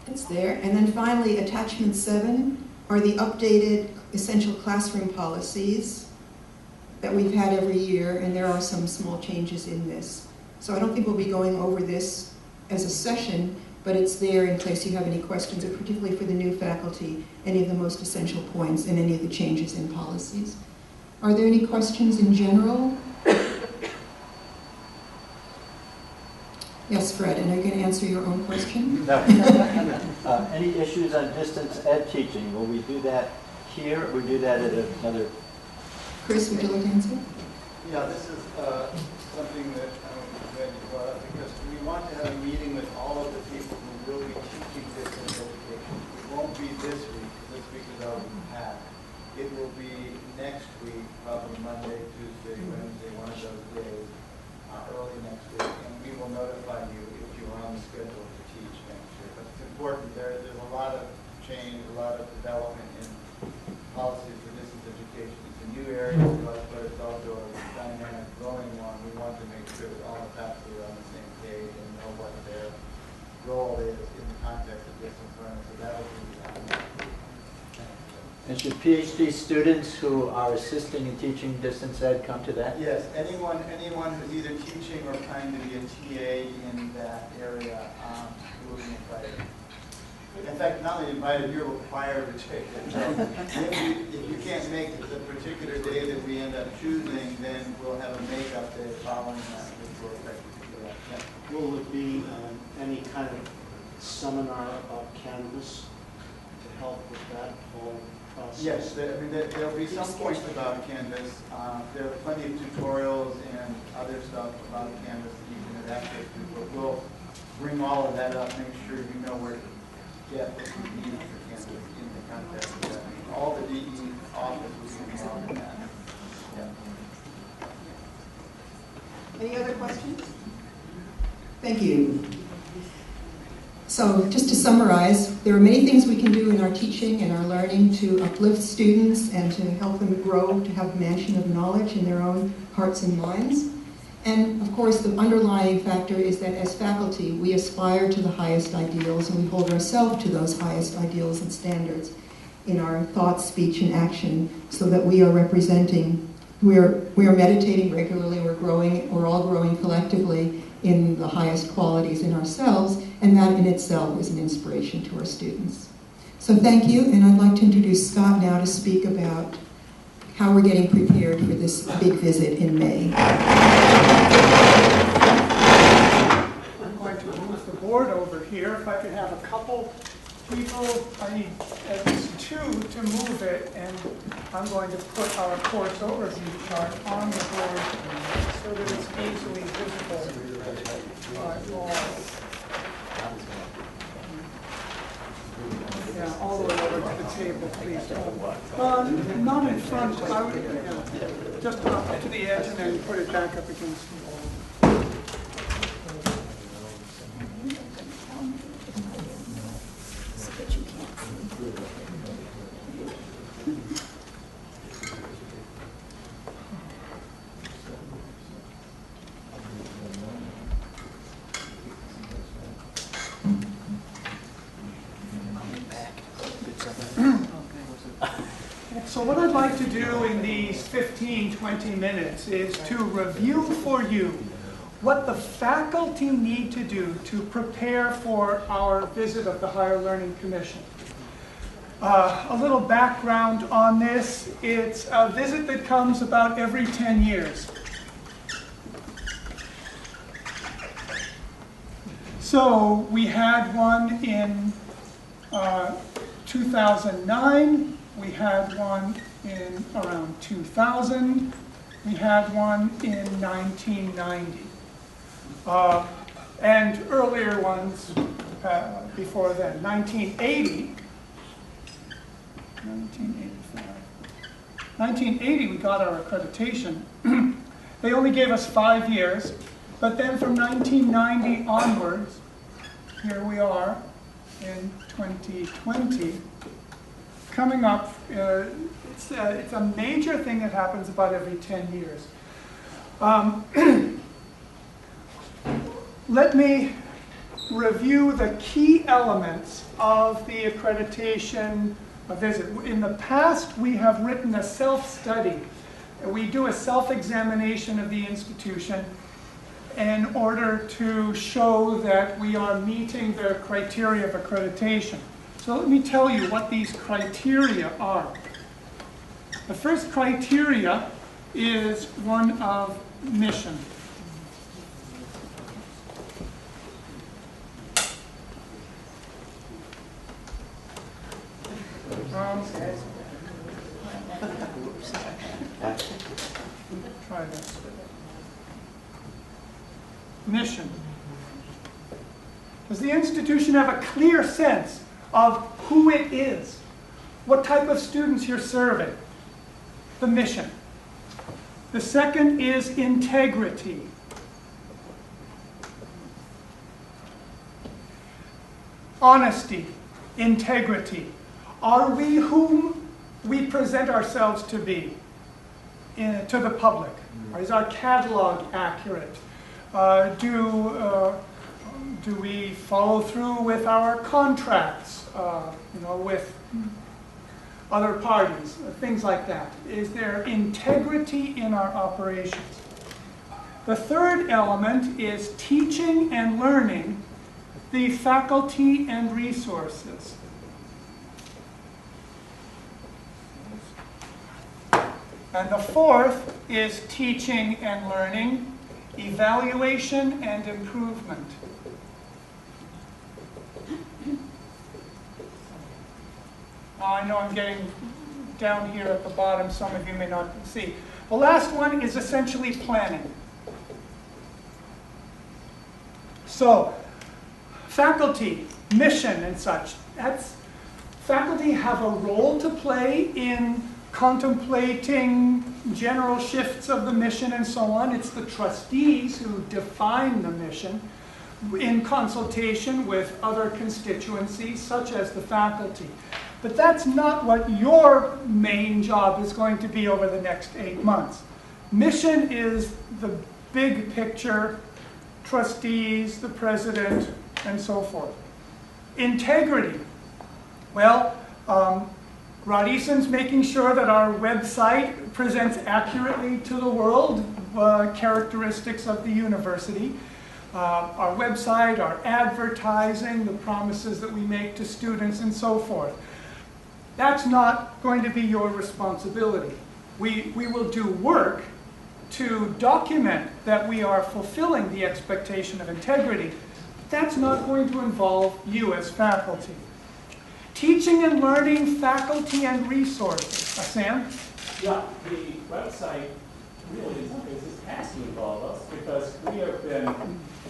[SPEAKER 11] It's there. And then finally, attachment 7 are the updated essential classroom policies that we've had every year, and there are some small changes in this. So I don't think we'll be going over this as a session, but it's there in case you have any questions, and particularly for the new faculty, any of the most essential points and any of the changes in policies. Are there any questions in general? Yes, Fred, and are you going to answer your own question?
[SPEAKER 16] No. Any issues on distance ed teaching? Will we do that here, or will we do that at another?
[SPEAKER 11] Chris, would you like to answer?
[SPEAKER 21] Yeah, this is something that I'm glad you brought up, because we want to have a meeting with all of the people who will be teaching distance education. It won't be this week is already packed. It will be next week, probably Monday, Tuesday, Wednesday, one of those days, early next week, and we will notify you if you're on the schedule to teach next year. But it's important, there's a lot of change, a lot of development in policies for distance education. It's a new area to us, but it's also a dynamic, growing one. We want to make sure that all the faculty are on the same page and know what their role is in the context of distance learning. So that will be
[SPEAKER 16] And should PhD students who are assisting in teaching distance ed come to that?
[SPEAKER 21] Yes, anyone who's either teaching or trying to be a TA in that area will be invited. In fact, not only invited, you're required to take it. So if you can't make it the particular day that we end up choosing, then we'll have a makeup day following that, which will affect you to do that. Yeah.
[SPEAKER 22] Will there be any kind of seminar about Canvas to help with that whole process?
[SPEAKER 21] Yes, there'll be some points about Canvas. There are plenty of tutorials and other stuff about Canvas that you can have access to, but we'll bring all of that up, make sure you know where to get what you need for Canvas in the context of that. All the DE office will be involved in that. Yeah.
[SPEAKER 11] Any other questions? Thank you. So just to summarize, there are many things we can do in our teaching and our learning to uplift students and to help them grow, to have mansion of knowledge in their own hearts and minds. And of course, the underlying factor is that as faculty, we aspire to the highest ideals and we hold ourselves to those highest ideals and standards in our thought, speech, and action, so that we are representing, we are meditating regularly, we're all growing collectively in the highest qualities in ourselves, and that in itself is an inspiration to our students. So thank you, and I'd like to introduce Scott now to speak about how we're getting prepared for this big visit in May.
[SPEAKER 5] I'm going to move the board over here. If I could have a couple people, I need at least 2 to move it, and I'm going to put our course overview chart on the board so that it's easily visible by all. Yeah, all the way over to the table, please. Not in front, just up to the edge and then put it back up against the wall. So what I'd like to do in these 15, 20 minutes is to review for you what the faculty need to do to prepare for our visit of the Higher Learning Commission. A little background on this. It's a visit that comes about every 10 years. So we had one in 2009, we had one in around 2000, we had one in 1990. And earlier ones before then. 1980 we got our accreditation. They only gave us 5 years, but then from 1990 onwards, here we are in 2020, coming up, it's a major thing that happens about every 10 years. Let me review the key elements of the accreditation visit. In the past, we have written a self-study. We do a self-examination of the institution in order to show that we are meeting the criteria of accreditation. So let me tell you what these criteria are. The first criteria is one of mission. Try this. Mission. Does the institution have a clear sense of who it is? What type of students you're serving? The mission. The second is integrity. Honesty, integrity. Are we whom we present ourselves to be to the public? Is our catalog accurate? Do we follow through with our contracts, with other parties, things like that? Is there integrity in our operations? The third element is teaching and learning the faculty and resources. And the fourth is teaching and learning, evaluation and improvement. I know I'm getting down here at the bottom, some of you may not see. The last one is essentially planning. So, faculty, mission and such. Faculty have a role to play in contemplating general shifts of the mission and so on. It's the trustees who define the mission in consultation with other constituencies, such as the faculty. But that's not what your main job is going to be over the next 8 months. Mission is the big picture, trustees, the president, and so forth. Integrity. Well, Rod Eason's making sure that our website presents accurately to the world characteristics of the university. Our website, our advertising, the promises that we make to students, and so forth. That's not going to be your responsibility. We will do work to document that we are fulfilling the expectation of integrity. That's not going to involve you as faculty. Teaching and learning, faculty and resources. Sam?
[SPEAKER 9] Yeah, the website really has to involve us because we have been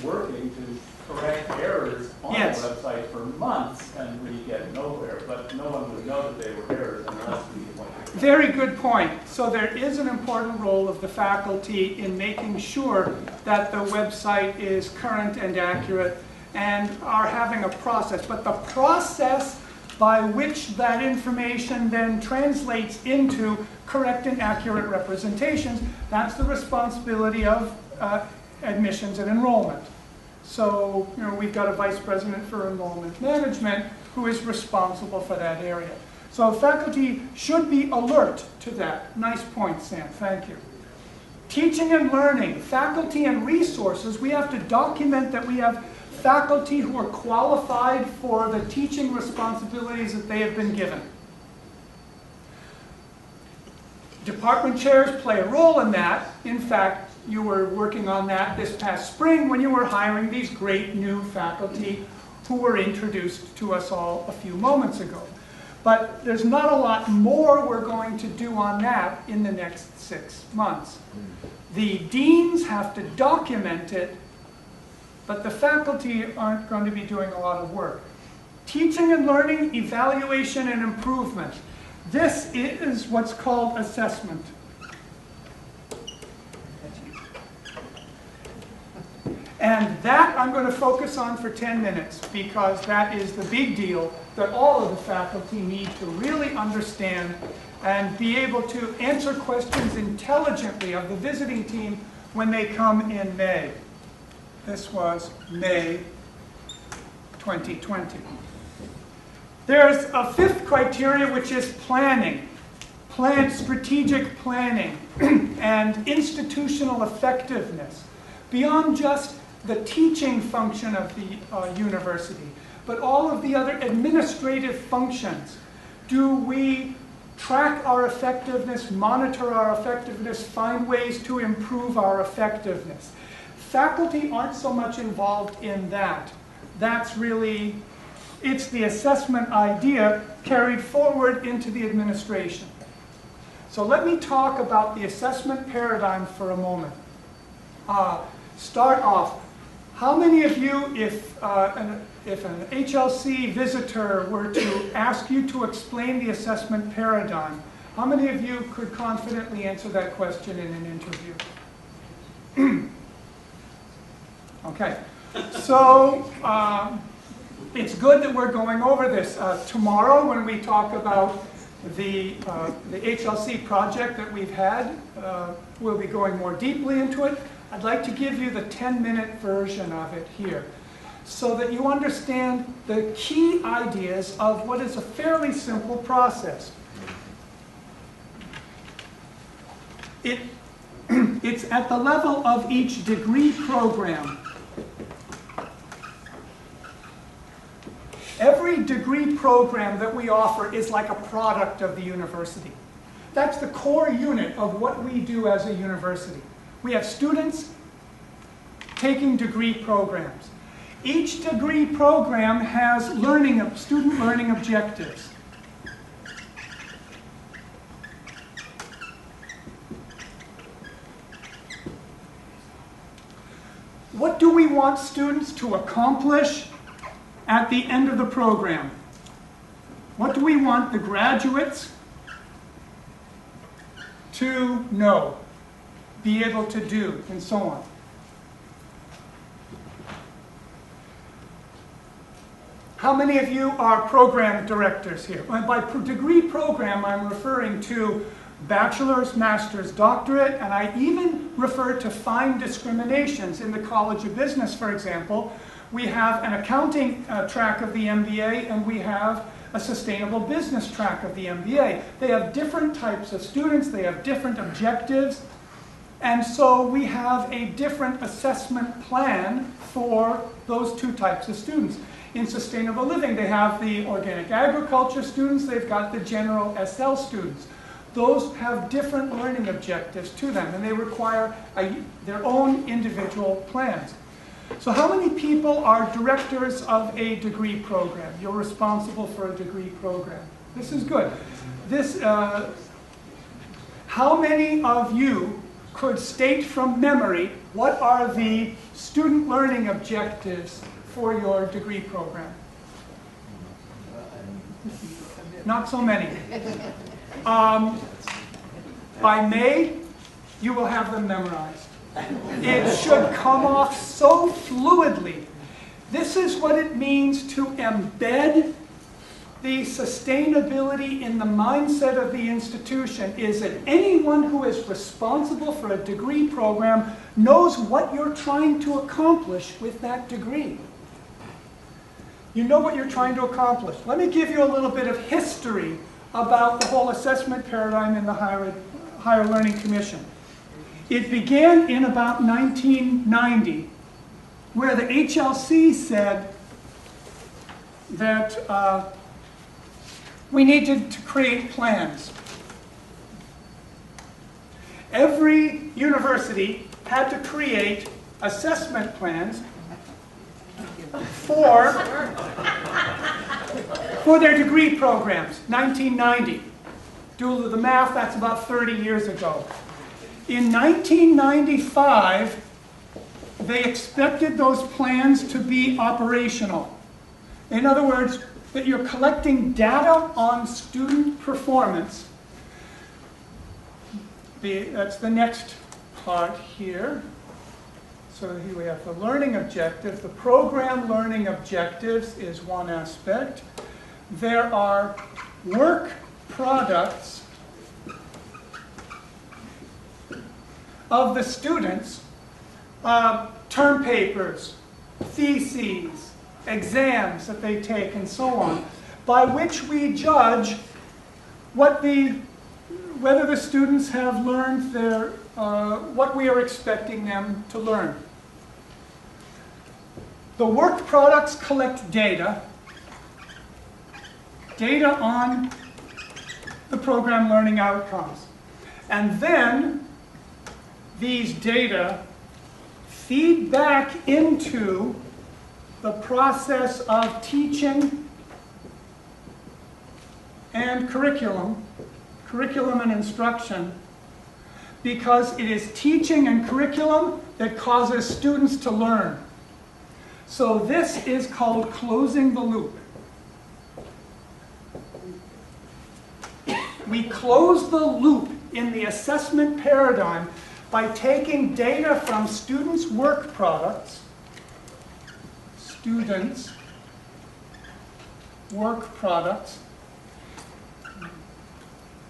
[SPEAKER 9] working to correct errors on the website for months and we get nowhere, but no one would know that they were errors unless we went.
[SPEAKER 5] Very good point. So there is an important role of the faculty in making sure that the website is current and accurate and are having a process. But the process by which that information then translates into correct and accurate representations, that's the responsibility of admissions and enrollment. So, we've got a vice president for enrollment management who is responsible for that area. So faculty should be alert to that. Nice point, Sam. Thank you. Teaching and learning, faculty and resources. We have to document that we have faculty who are qualified for the teaching responsibilities that they have been given. Department chairs play a role in that. In fact, you were working on that this past spring when you were hiring these great new faculty who were introduced to us all a few moments ago. But there's not a lot more we're going to do on that in the next 6 months. The deans have to document it, but the faculty aren't going to be doing a lot of work. Teaching and learning, evaluation and improvement. This is what's called assessment. And that I'm going to focus on for 10 minutes because that is the big deal that all of the faculty need to really understand and be able to answer questions intelligently of the visiting team when they come in May. This was May 2020. There's a fifth criteria, which is planning. Strategic planning and institutional effectiveness. Beyond just the teaching function of the university, but all of the other administrative functions. Do we track our effectiveness, monitor our effectiveness, find ways to improve our effectiveness? Faculty aren't so much involved in that. That's really, it's the assessment idea carried forward into the administration. So let me talk about the assessment paradigm for a moment. Start off, how many of you, if an HLC visitor were to ask you to explain the assessment paradigm, how many of you could confidently answer that question in an interview? Okay, so it's good that we're going over this. Tomorrow when we talk about the HLC project that we've had, we'll be going more deeply into it. I'd like to give you the 10-minute version of it here so that you understand the key ideas of what is a fairly simple process. It's at the level of each degree program. Every degree program that we offer is like a product of the university. That's the core unit of what we do as a university. We have students taking degree programs. Each degree program has student learning objectives. What do we want students to accomplish at the end of the program? What do we want the graduates to know, be able to do, and so on? How many of you are program directors here? And by degree program, I'm referring to bachelor's, master's, doctorate, and I even refer to fine discriminations. In the College of Business, for example, we have an accounting track of the MBA, and we have a sustainable business track of the MBA. They have different types of students, they have different objectives, and so we have a different assessment plan for those two types of students. In sustainable living, they have the organic agriculture students, they've got the general SL students. Those have different learning objectives to them, and they require their own individual plans. So how many people are directors of a degree program? You're responsible for a degree program. This is good. How many of you could state from memory what are the student learning objectives for your degree program? Not so many. By May, you will have them memorized. It should come off so fluidly. This is what it means to embed the sustainability in the mindset of the institution, is that anyone who is responsible for a degree program knows what you're trying to accomplish with that degree. You know what you're trying to accomplish. Let me give you a little bit of history about the whole assessment paradigm in the Higher Learning Commission. It began in about 1990, where the HLC said that we needed to create plans. Every university had to create assessment plans for their degree programs, 1990. Do the math, that's about 30 years ago. In 1995, they expected those plans to be operational. In other words, that you're collecting data on student performance. That's the next part here. So here we have the learning objective. The program learning objectives is one aspect. There are work products of the students, term papers, theses, exams that they take, and so on, by which we judge whether the students have learned what we are expecting them to learn. The work products collect data on the program learning outcomes. And then these data feed back into the process of teaching and curriculum and instruction, because it is teaching and curriculum that causes students to learn. So this is called closing the loop. We close the loop in the assessment paradigm by taking data from students' work products,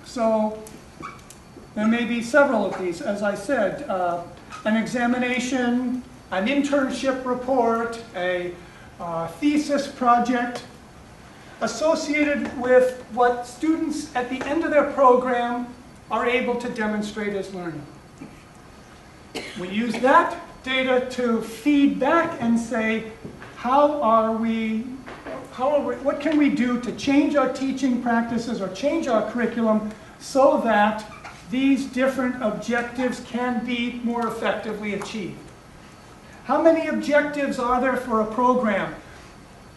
[SPEAKER 5] So there may be several of these, as I said, an examination, an internship report, a thesis project, associated with what students at the end of their program are able to demonstrate as learning. We use that data to feed back and say, what can we do to change our teaching practices or change our curriculum so that these different objectives can be more effectively achieved? How many objectives are there for a program?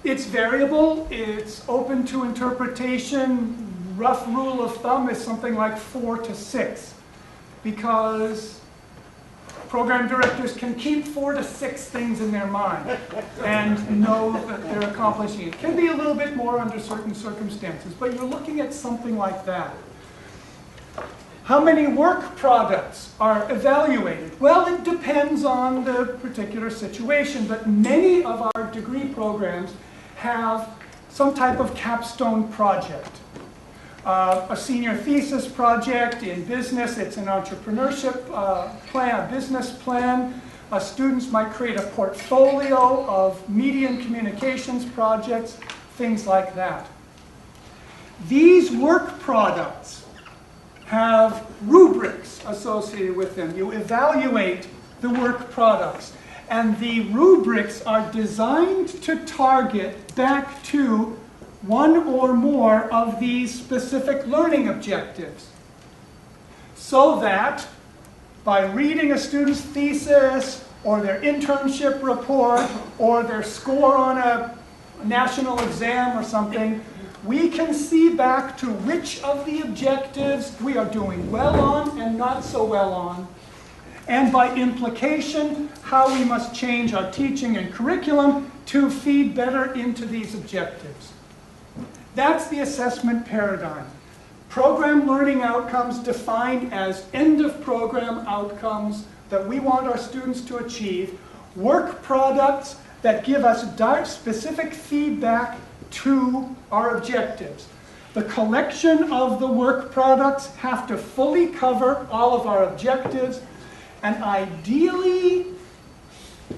[SPEAKER 5] It's variable, it's open to interpretation. Rough rule of thumb is something like 4 to 6, because program directors can keep 4 to 6 things in their mind and know that they're accomplishing it. It can be a little bit more under certain circumstances, but you're looking at something like that. How many work products are evaluated? Well, it depends on the particular situation, but many of our degree programs have some type of capstone project. A senior thesis project in business, it's an entrepreneurship plan, a business plan. Students might create a portfolio of media and communications projects, things like that. These work products have rubrics associated with them. You evaluate the work products. And the rubrics are designed to target back to one or more of these specific learning objectives, so that by reading a student's thesis or their internship report or their score on a national exam or something, we can see back to which of the objectives we are doing well on and not so well on, and by implication, how we must change our teaching and curriculum to feed better into these objectives. That's the assessment paradigm. Program learning outcomes defined as end-of-program outcomes that we want our students to achieve. Work products that give us specific feedback to our objectives. The collection of the work products have to fully cover all of our objectives, and ideally,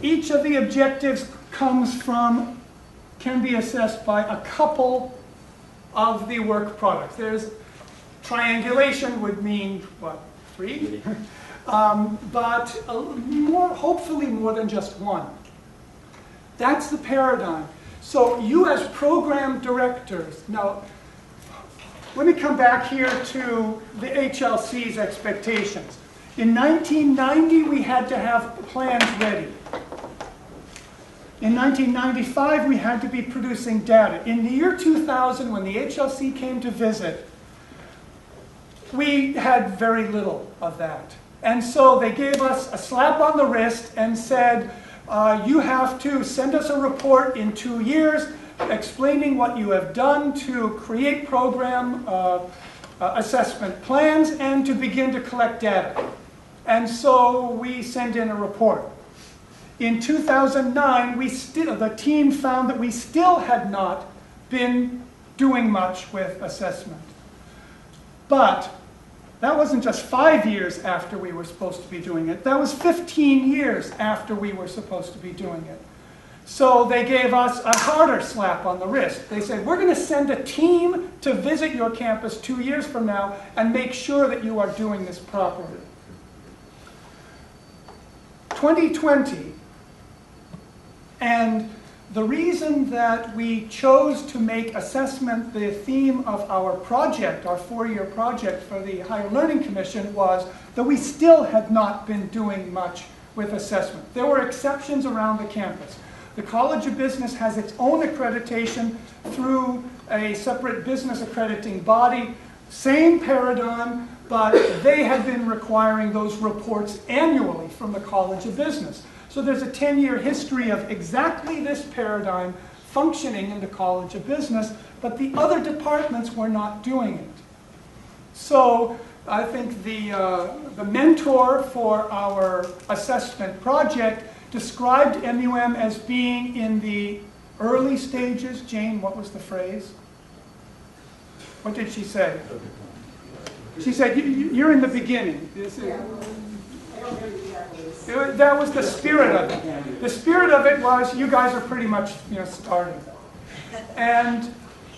[SPEAKER 5] each of the objectives can be assessed by a couple of the work products. Triangulation would mean, what, 3? But hopefully more than just 1. That's the paradigm. So you as program directors, now let me come back here to the HLC's expectations. In 1990, we had to have plans ready. In 1995, we had to be producing data. In the year 2000, when the HLC came to visit, we had very little of that. And so they gave us a slap on the wrist and said, you have to send us a report in 2 years explaining what you have done to create program assessment plans and to begin to collect data. And so we sent in a report. In 2009, the team found that we still had not been doing much with assessment. But that wasn't just 5 years after we were supposed to be doing it. That was 15 years after we were supposed to be doing it. So they gave us a harder slap on the wrist. They said, we're going to send a team to visit your campus 2 years from now and make sure that you are doing this properly. 2020, and the reason that we chose to make assessment the theme of our project, our 4-year project for the Higher Learning Commission, was that we still had not been doing much with assessment. There were exceptions around the campus. The College of Business has its own accreditation through a separate business accrediting body. Same paradigm, but they had been requiring those reports annually from the College of Business. So there's a 10-year history of exactly this paradigm functioning in the College of Business, but the other departments were not doing it. So I think the mentor for our assessment project described MUM as being in the early stages. Jane, what was the phrase? What did she say? She said, you're in the beginning. That was the spirit of it. The spirit of it was, you guys are pretty much starting.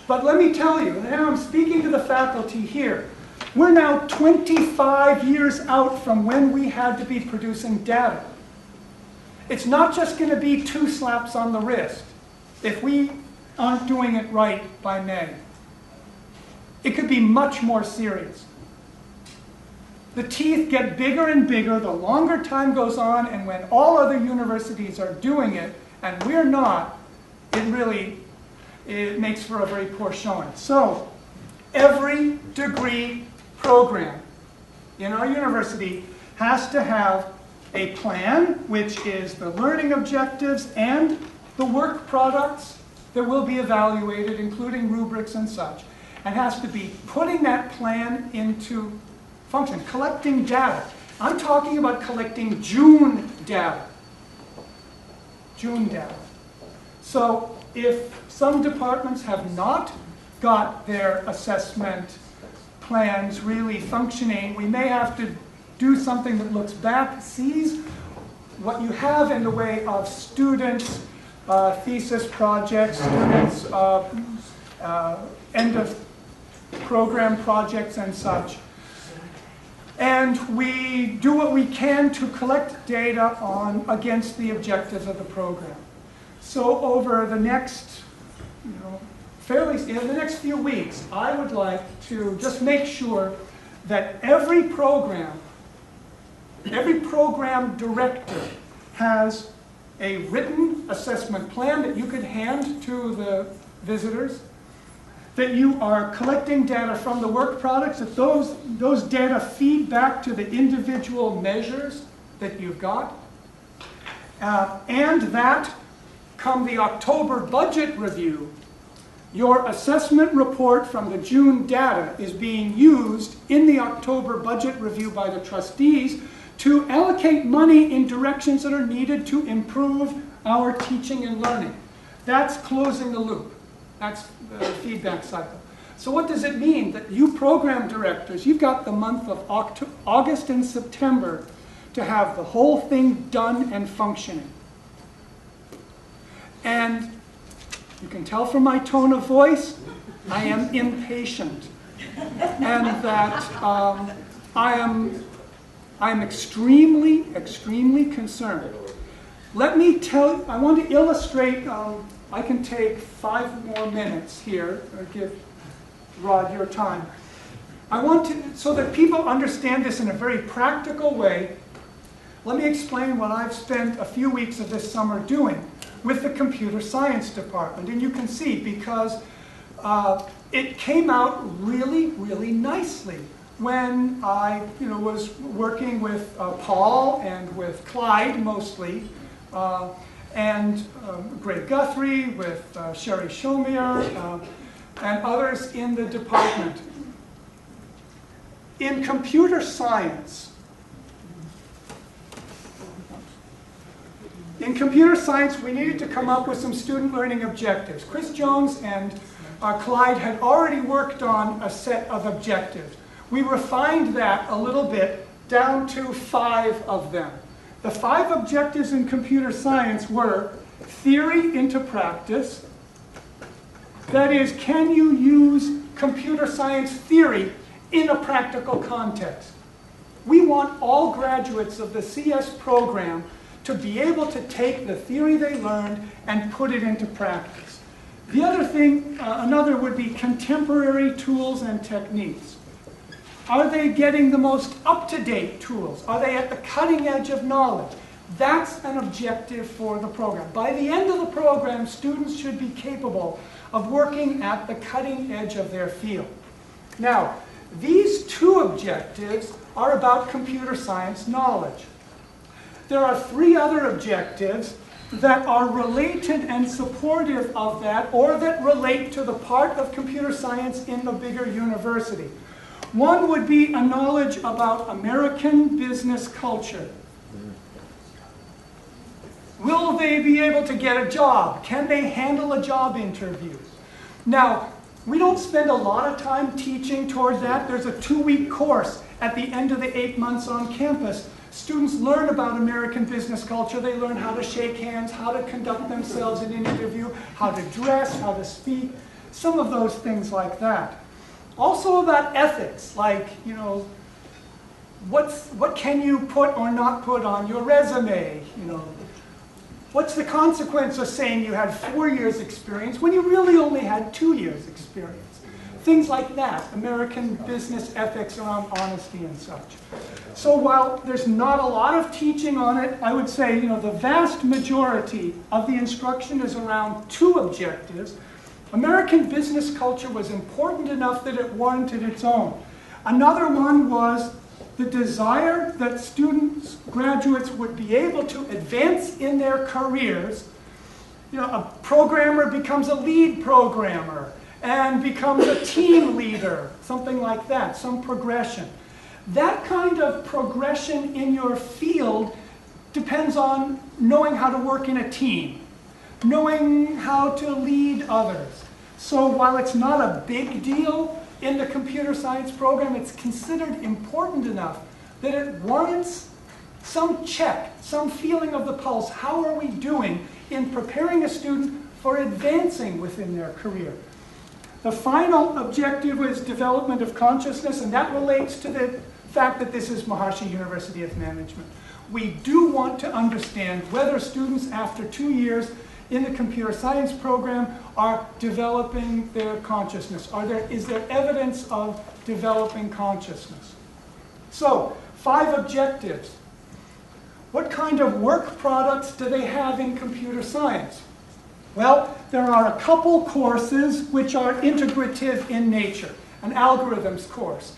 [SPEAKER 5] But let me tell you, and I'm speaking to the faculty here, we're now 25 years out from when we had to be producing data. It's not just going to be 2 slaps on the wrist if we aren't doing it right by May. It could be much more serious. The teeth get bigger and bigger the longer time goes on, and when all other universities are doing it and we're not, it makes for a very poor showing. So every degree program in our university has to have a plan, which is the learning objectives and the work products that will be evaluated, including rubrics and such, and has to be putting that plan into function, collecting data. I'm talking about collecting June data. June data. So if some departments have not got their assessment plans really functioning, we may have to do something that looks back, sees what you have in the way of students, thesis projects, students, end of program projects and such. And we do what we can to collect data against the objectives of the program. So over the next, in the next few weeks, I would like to just make sure that every program director has a written assessment plan that you could hand to the visitors, that you are collecting data from the work products, that those data feed back to the individual measures that you've got, and that come the October budget review, your assessment report from the June data is being used in the October budget review by the trustees to allocate money in directions that are needed to improve our teaching and learning. That's closing the loop. That's the feedback cycle. So what does it mean? That you program directors, you've got the month of August and September to have the whole thing done and functioning. And you can tell from my tone of voice, I am impatient. and that I'm extremely, extremely concerned. Let me tell you, I want to illustrate, I can take 5 more minutes here, or give Rod your time. I want to, so that people understand this in a very practical way, let me explain what I've spent a few weeks of this summer doing with the computer science department. And you can see, because it came out really, really nicely when I was working with Paul and with Clyde mostly, and Greg Guthrie, with Sherry Shomier, and others in the department. In computer science, we needed to come up with some student learning objectives. Chris Jones and Clyde had already worked on a set of objectives. We refined that a little bit down to 5 of them. The 5 objectives in computer science were theory into practice. That is, can you use computer science theory in a practical context? We want all graduates of the CS program to be able to take the theory they learned and put it into practice. The other thing, another would be contemporary tools and techniques. Are they getting the most up-to-date tools? Are they at the cutting edge of knowledge? That's an objective for the program. By the end of the program, students should be capable of working at the cutting edge of their field. Now, these 2 objectives are about computer science knowledge. There are 3 other objectives that are related and supportive of that, or that relate to the part of computer science in the bigger university. One would be a knowledge about American business culture. Will they be able to get a job? Can they handle a job interview? Now, we don't spend a lot of time teaching toward that. There's a 2-week course at the end of the 8 months on campus. Students learn about American business culture. They learn how to shake hands, how to conduct themselves in an interview, how to dress, how to speak, some of those things like that. Also about ethics, like, what can you put or not put on your resume? What's the consequence of saying you had 4 years experience when you really only had 2 years experience? Things like that, American business ethics around honesty and such. So while there's not a lot of teaching on it, I would say, the vast majority of the instruction is around 2 objectives. American business culture was important enough that it warranted its own. Another one was the desire that students, graduates, would be able to advance in their careers. A programmer becomes a lead programmer and becomes a team leader, something like that, some progression. That kind of progression in your field depends on knowing how to work in a team, knowing how to lead others. So while it's not a big deal in the computer science program, it's considered important enough that it warrants some check, some feeling of the pulse. How are we doing in preparing a student for advancing within their career? The final objective is development of consciousness, and that relates to the fact that this is Maharishi University of Management. We do want to understand whether students after 2 years in the computer science program are developing their consciousness. Is there evidence of developing consciousness? So, 5 objectives. What kind of work products do they have in computer science? Well, there are a couple courses which are integrative in nature. An algorithms course,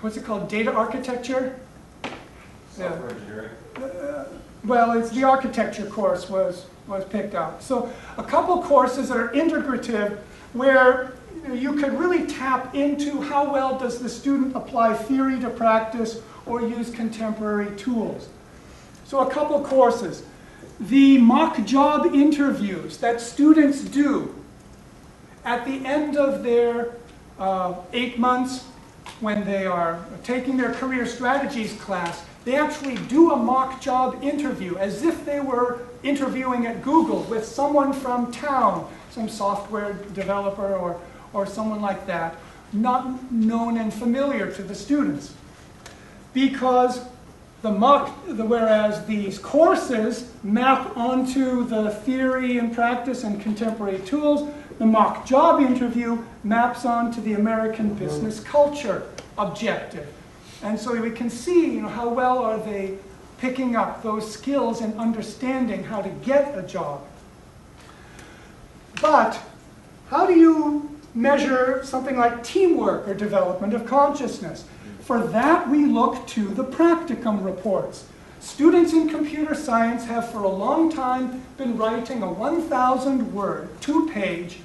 [SPEAKER 5] what's it called, data architecture?
[SPEAKER 2] Software engineering.
[SPEAKER 5] Well, it's the architecture course was picked out. So a couple courses that are integrative where you could really tap into how well does the student apply theory to practice or use contemporary tools. So a couple courses. The mock job interviews that students do at the end of their 8 months when they are taking their career strategies class, they actually do a mock job interview as if they were interviewing at Google with someone from town, some software developer or someone like that, not known and familiar to the students. Because whereas these courses map onto the theory and practice and contemporary tools, the mock job interview maps onto the American business culture objective. And so we can see, how well are they picking up those skills and understanding how to get a job. But how do you measure something like teamwork or development of consciousness? For that, we look to the practicum reports. Students in computer science have for a long time been writing a 1,000-word, 2-page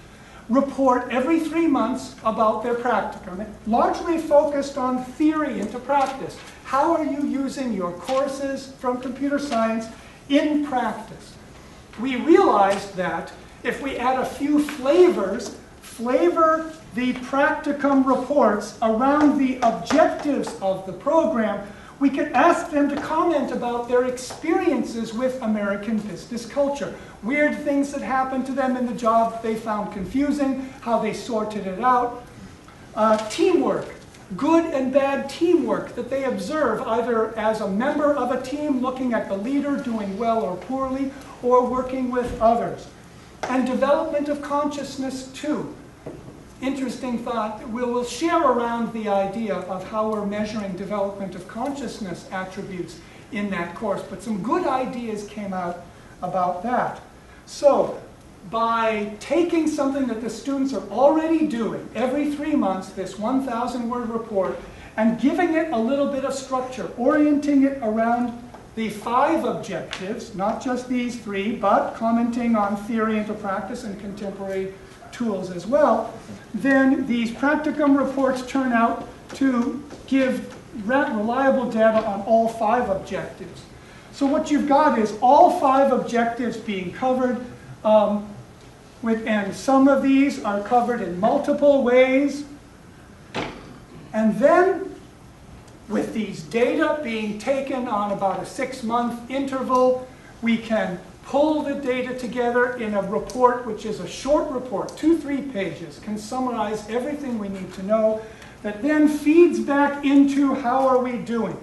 [SPEAKER 5] report every 3 months about their practicum, largely focused on theory into practice. How are you using your courses from computer science in practice? We realized that if we add a few flavor the practicum reports around the objectives of the program, we could ask them to comment about their experiences with American business culture. Weird things that happened to them in the job they found confusing, how they sorted it out. Teamwork, good and bad teamwork that they observe, either as a member of a team looking at the leader doing well or poorly, or working with others. And development of consciousness too. Interesting thought. We'll share around the idea of how we're measuring development of consciousness attributes in that course, but some good ideas came out about that. So, by taking something that the students are already doing every 3 months, this 1,000-word report, and giving it a little bit of structure, orienting it around the 5 objectives, not just these 3, but commenting on theory into practice and contemporary tools as well, then these practicum reports turn out to give reliable data on all 5 objectives. So what you've got is all 5 objectives being covered, and some of these are covered in multiple ways. And then, with these data being taken on about a 6-month interval, we can pull the data together in a report, which is a short report, 2-3 pages, can summarize everything we need to know, that then feeds back into how are we doing.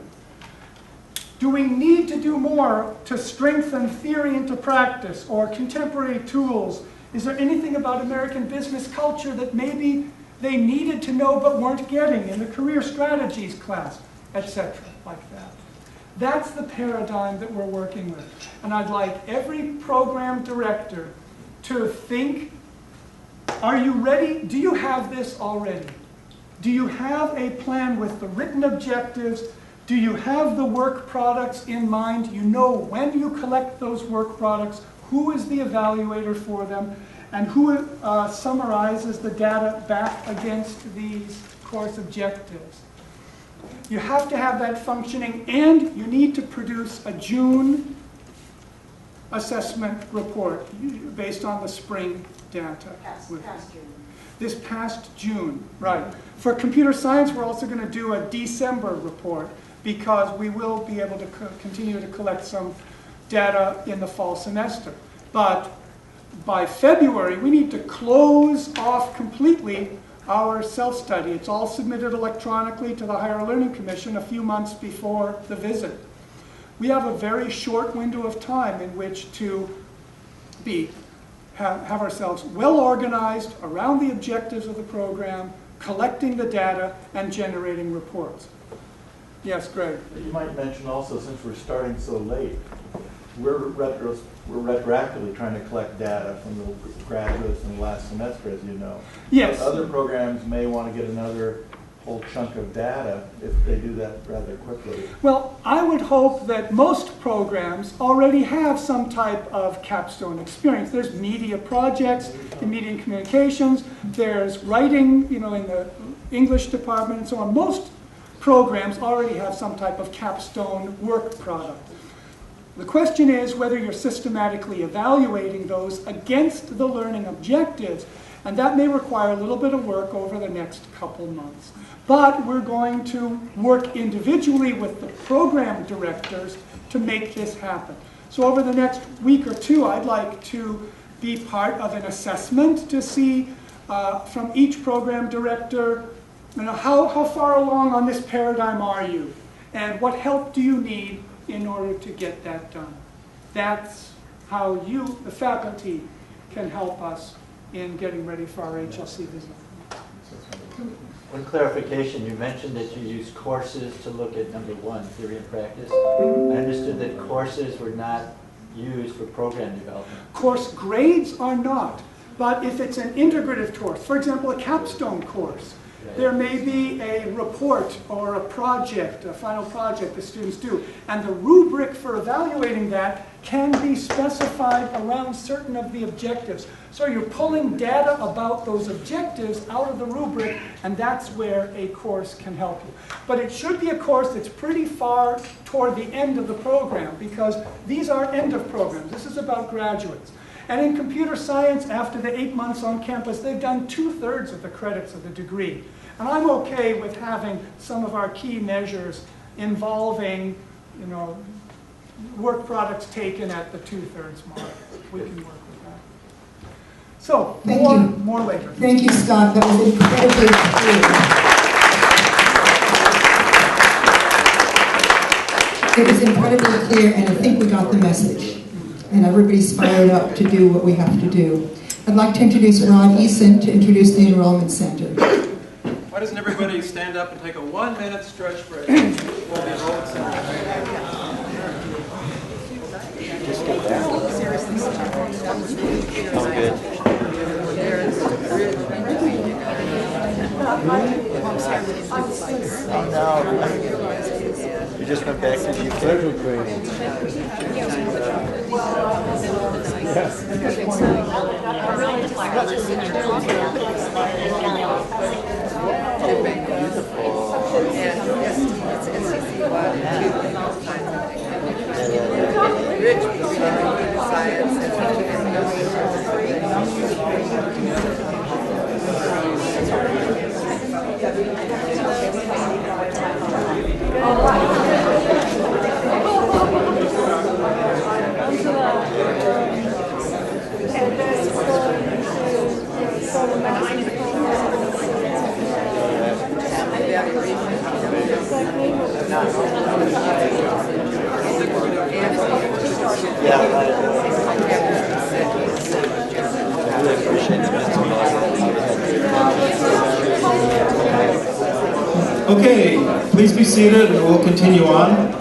[SPEAKER 5] Do we need to do more to strengthen theory into practice or contemporary tools? Is there anything about American business culture that maybe they needed to know but weren't getting in the career strategies class, etc., like that? That's the paradigm that we're working with. And I'd like every program director to think, are you ready? Do you have this already? Do you have a plan with the written objectives? Do you have the work products in mind? You know when you collect those work products, who is the evaluator for them, and who summarizes the data back against these course objectives. You have to have that functioning, and you need to produce a June assessment report based on the spring data.
[SPEAKER 20] Past June.
[SPEAKER 5] This past June, right. For computer science, we're also going to do a December report because we will be able to continue to collect some data in the fall semester. But by February, we need to close off completely our self-study. It's all submitted electronically to the Higher Learning Commission a few months before the visit. We have a very short window of time in which to have ourselves well organized around the objectives of the program, collecting the data, and generating reports. Yes, Greg?
[SPEAKER 4] You might mention also, since we're starting so late, we're retroactively trying to collect data from the graduates in the last semester, as you know.
[SPEAKER 5] Yes.
[SPEAKER 4] But other programs may want to get another whole chunk of data if they do that rather quickly.
[SPEAKER 5] Well, I would hope that most programs already have some type of capstone experience. There's media projects in media and communications. There's writing, in the English department and so on. Most programs already have some type of capstone work product. The question is whether you're systematically evaluating those against the learning objectives And that may require a little bit of work over the next couple months. But we're going to work individually with the program directors to make this happen. So over the next week or two, I'd like to be part of an assessment to see from each program director, how far along on this paradigm are you? And what help do you need in order to get that done? That's how you, the faculty, can help us in getting ready for our HLC visit.
[SPEAKER 16] One clarification, you mentioned that you use courses to look at number one, theory and practice. I understood that courses were not used for program development.
[SPEAKER 5] Course grades are not, but if it's an integrative course, for example, a capstone course, there may be a report or a project, a final project the students do, and the rubric for evaluating that can be specified around certain of the objectives. So you're pulling data about those objectives out of the rubric, and that's where a course can help you. But it should be a course that's pretty far toward the end of the program, because these are end of programs. This is about graduates. And in computer science, after the 8 months on campus, they've done 2/3 of the credits of the degree. And I'm okay with having some of our key measures involving, work products taken at the 2/3 mark. We can work with that. So, more later.
[SPEAKER 11] Thank you, Scott. That was incredibly clear. It was incredibly clear, and I think we got the message. And everybody's fired up to do what we have to do. I'd like to introduce Ron Eason to introduce the Enrollment Center.
[SPEAKER 6] Why doesn't everybody stand up and take a 1-minute stretch break for the Enrollment Center?
[SPEAKER 16] Just get that. Oh, good. Oh, no. You just went back to the UK.
[SPEAKER 6] Okay, please be seated and we'll continue on.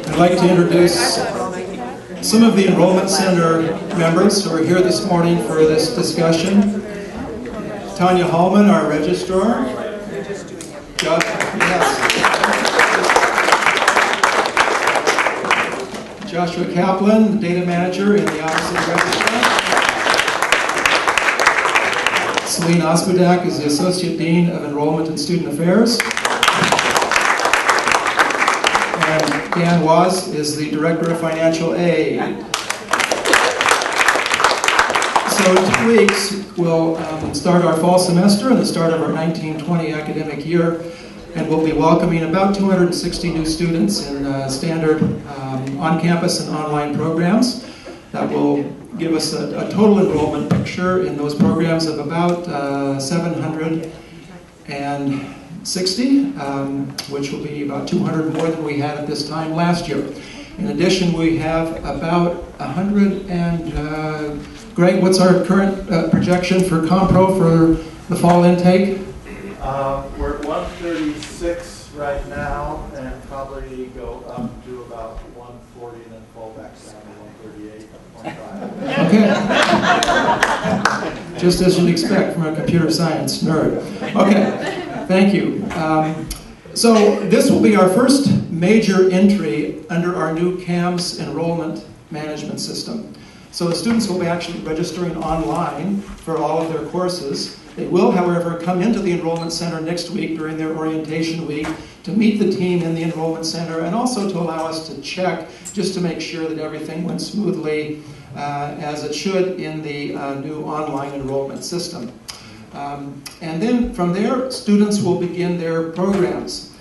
[SPEAKER 6] I'd like to introduce some of the Enrollment Center members who are here this morning for this discussion. Tanya Hallman, our registrar. Joshua Kaplan, the data manager in the Office of the Registrar. Celine Osbudak is the Associate Dean of Enrollment and Student Affairs. And Dan Waz is the Director of Financial Aid. So in 2 weeks, we'll start our fall semester and the start of our 1920 academic year. And we'll be welcoming about 260 new students in standard on-campus and online programs. That will give us a total enrollment picture in those programs of about 760, which will be about 200 more than we had at this time last year. In addition, we have about 100 and, Greg, what's our current projection for Compro for the fall intake?
[SPEAKER 4] We're at 136 right now, and probably go up to about 140 and then fall back down to 138, 135.
[SPEAKER 6] Okay. Just as you'd expect from a computer science nerd. Okay, thank you. So this will be our first major entry under our new CAMS enrollment management system. So the students will be actually registering online for all of their courses. They will, however, come into the Enrollment Center next week during their orientation week to meet the team in the Enrollment Center and also to allow us to check just to make sure that everything went smoothly as it should in the new online enrollment system. And then from there, students will begin their programs.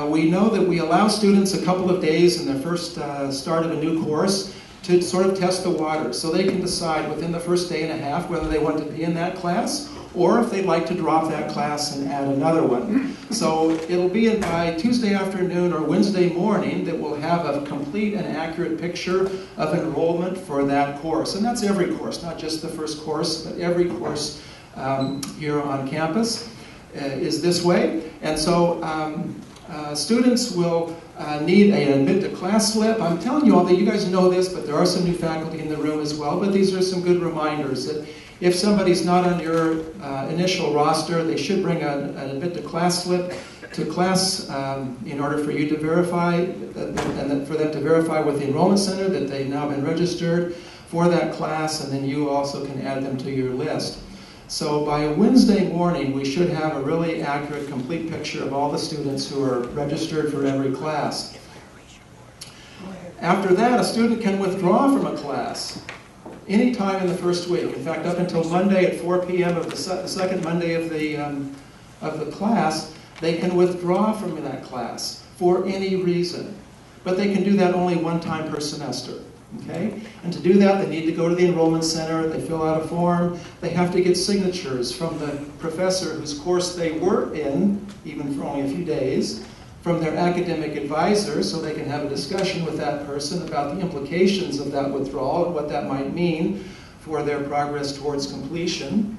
[SPEAKER 6] We know that we allow students a couple of days in their first start of a new course to sort of test the water, so they can decide within the first day and a half whether they want to be in that class or if they'd like to drop that class and add another one. So it'll be by Tuesday afternoon or Wednesday morning that we'll have a complete and accurate picture of enrollment for that course. And that's every course, not just the first course, but every course here on campus is this way. And so students will need an admit to class slip. I'm telling you all that you guys know this, but there are some new faculty in the room as well, but these are some good reminders that if somebody's not on your initial roster, they should bring an admit to class slip to class in order for you to verify, and for them to verify with the Enrollment Center that they've now been registered for that class, and then you also can add them to your list. So by Wednesday morning, we should have a really accurate, complete picture of all the students who are registered for every class. After that, a student can withdraw from a class any time in the first week. In fact, up until Monday at 4 p.m. of the second Monday of the class, they can withdraw from that class for any reason. But they can do that only one time per semester. Okay? And to do that, they need to go to the Enrollment Center, they fill out a form, they have to get signatures from the professor whose course they were in, even for only a few days, from their academic advisor, so they can have a discussion with that person about the implications of that withdrawal and what that might mean for their progress towards completion.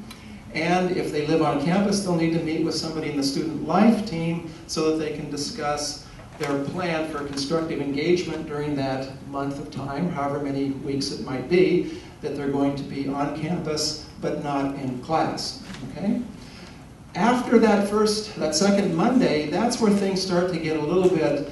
[SPEAKER 6] And if they live on campus, they'll need to meet with somebody in the student life team so that they can discuss their plan for constructive engagement during that month of time, however many weeks it might be, that they're going to be on campus but not in class. Okay? After that second Monday, that's where things start to get a little bit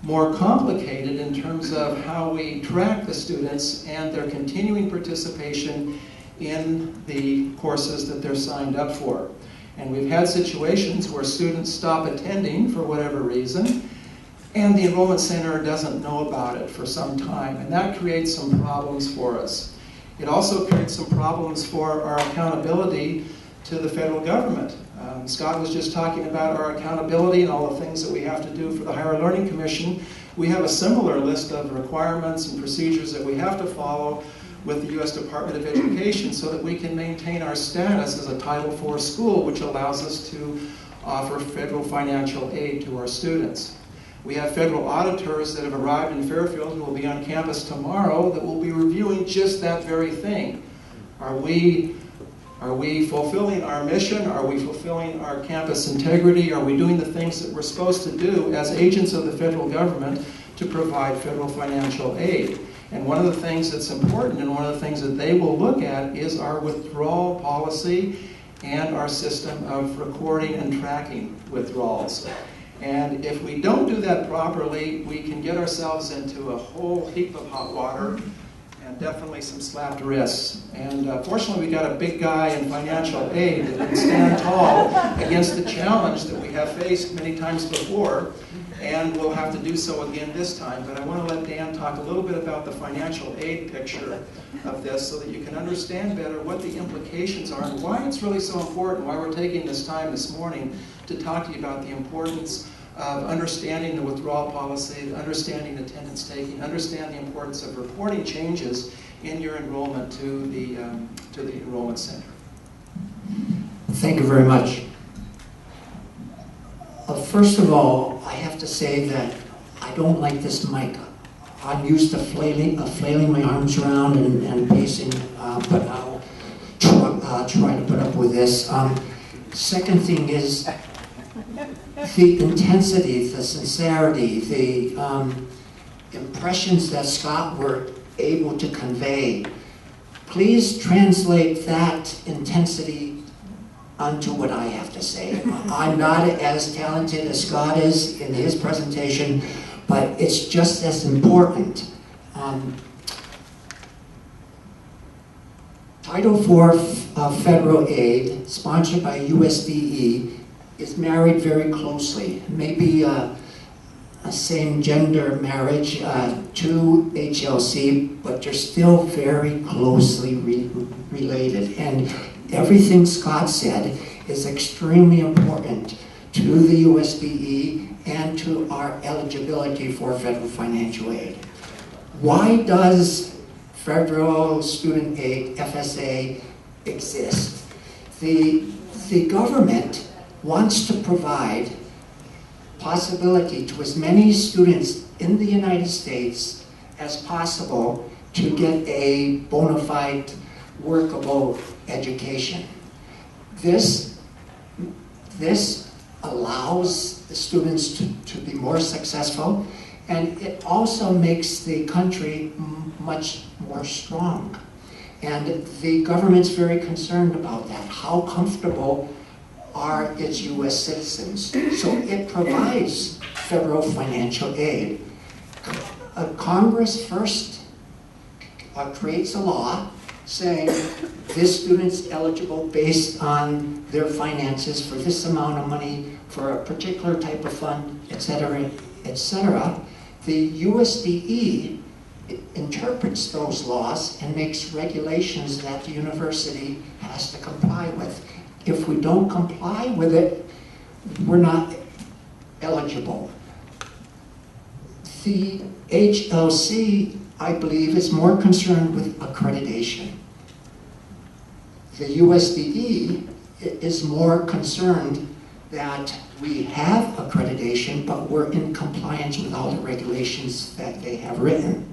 [SPEAKER 6] more complicated in terms of how we track the students and their continuing participation in the courses that they're signed up for. And we've had situations where students stop attending for whatever reason, and the Enrollment Center doesn't know about it for some time, and that creates some problems for us. It also creates some problems for our accountability to the federal government. Scott was just talking about our accountability and all the things that we have to do for the Higher Learning Commission. We have a similar list of requirements and procedures that we have to follow with the U.S. Department of Education so that we can maintain our status as a Title IV school, which allows us to offer federal financial aid to our students. We have federal auditors that have arrived in Fairfield who will be on campus tomorrow that will be reviewing just that very thing. Are we fulfilling our mission? Are we fulfilling our campus integrity? Are we doing the things that we're supposed to do as agents of the federal government to provide federal financial aid? And one of the things that's important and one of the things that they will look at is our withdrawal policy and our system of recording and tracking withdrawals. And if we don't do that properly, we can get ourselves into a whole heap of hot water and definitely some slapped wrists. And fortunately, we got a big guy in financial aid that can stand tall against the challenge that we have faced many times before, and we'll have to do so again this time. But I want to let Dan talk a little bit about the financial aid picture of this so that you can understand better what the implications are and why it's really so important, why we're taking this time this morning to talk to you about the importance of understanding the withdrawal policy, understanding attendance taking, understand the importance of reporting changes in your enrollment to the Enrollment Center.
[SPEAKER 7] Thank you very much. First of all, I have to say that I don't like this mic. I'm used to flailing my arms around and pacing, but I'll try to put up with this. Second thing is the intensity, the sincerity, the impressions that Scott were able to convey. Please translate that intensity onto what I have to say. I'm not as talented as Scott is in his presentation, but it's just as important. Title IV federal aid, sponsored by USDE, is married very closely. Maybe a same-gender marriage to HLC, but they're still very closely related. And everything Scott said is extremely important to the USDE and to our eligibility for federal financial aid. Why does federal student aid, FSA, exist? The government wants to provide possibility to as many students in the United States as possible to get a bona fide, workable education. This allows the students to be more successful, and it also makes the country much more strong. And the government's very concerned about that. How comfortable are its U.S. citizens? So it provides federal financial aid. Congress first creates a law saying this student's eligible based on their finances for this amount of money for a particular type of fund, etc., etc. The USDE interprets those laws and makes regulations that the university has to comply with. If we don't comply with it, we're not eligible. The HLC, I believe, is more concerned with accreditation. The USDE is more concerned that we have accreditation, but we're in compliance with all the regulations that they have written.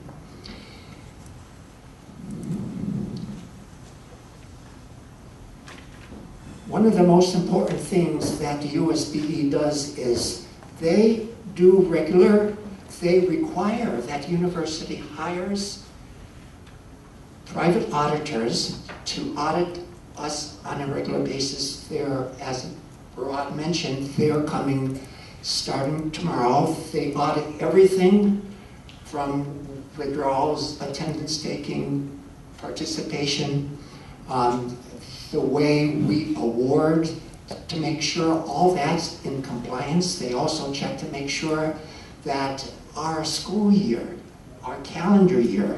[SPEAKER 7] One of the most important things that the USDE does is they require that university hires private auditors to audit us on a regular basis. They're, as Herriott mentioned, they're coming starting tomorrow. They audit everything from withdrawals, attendance taking, participation, the way we award, to make sure all that's in compliance. They also check to make sure that our school year, our calendar year,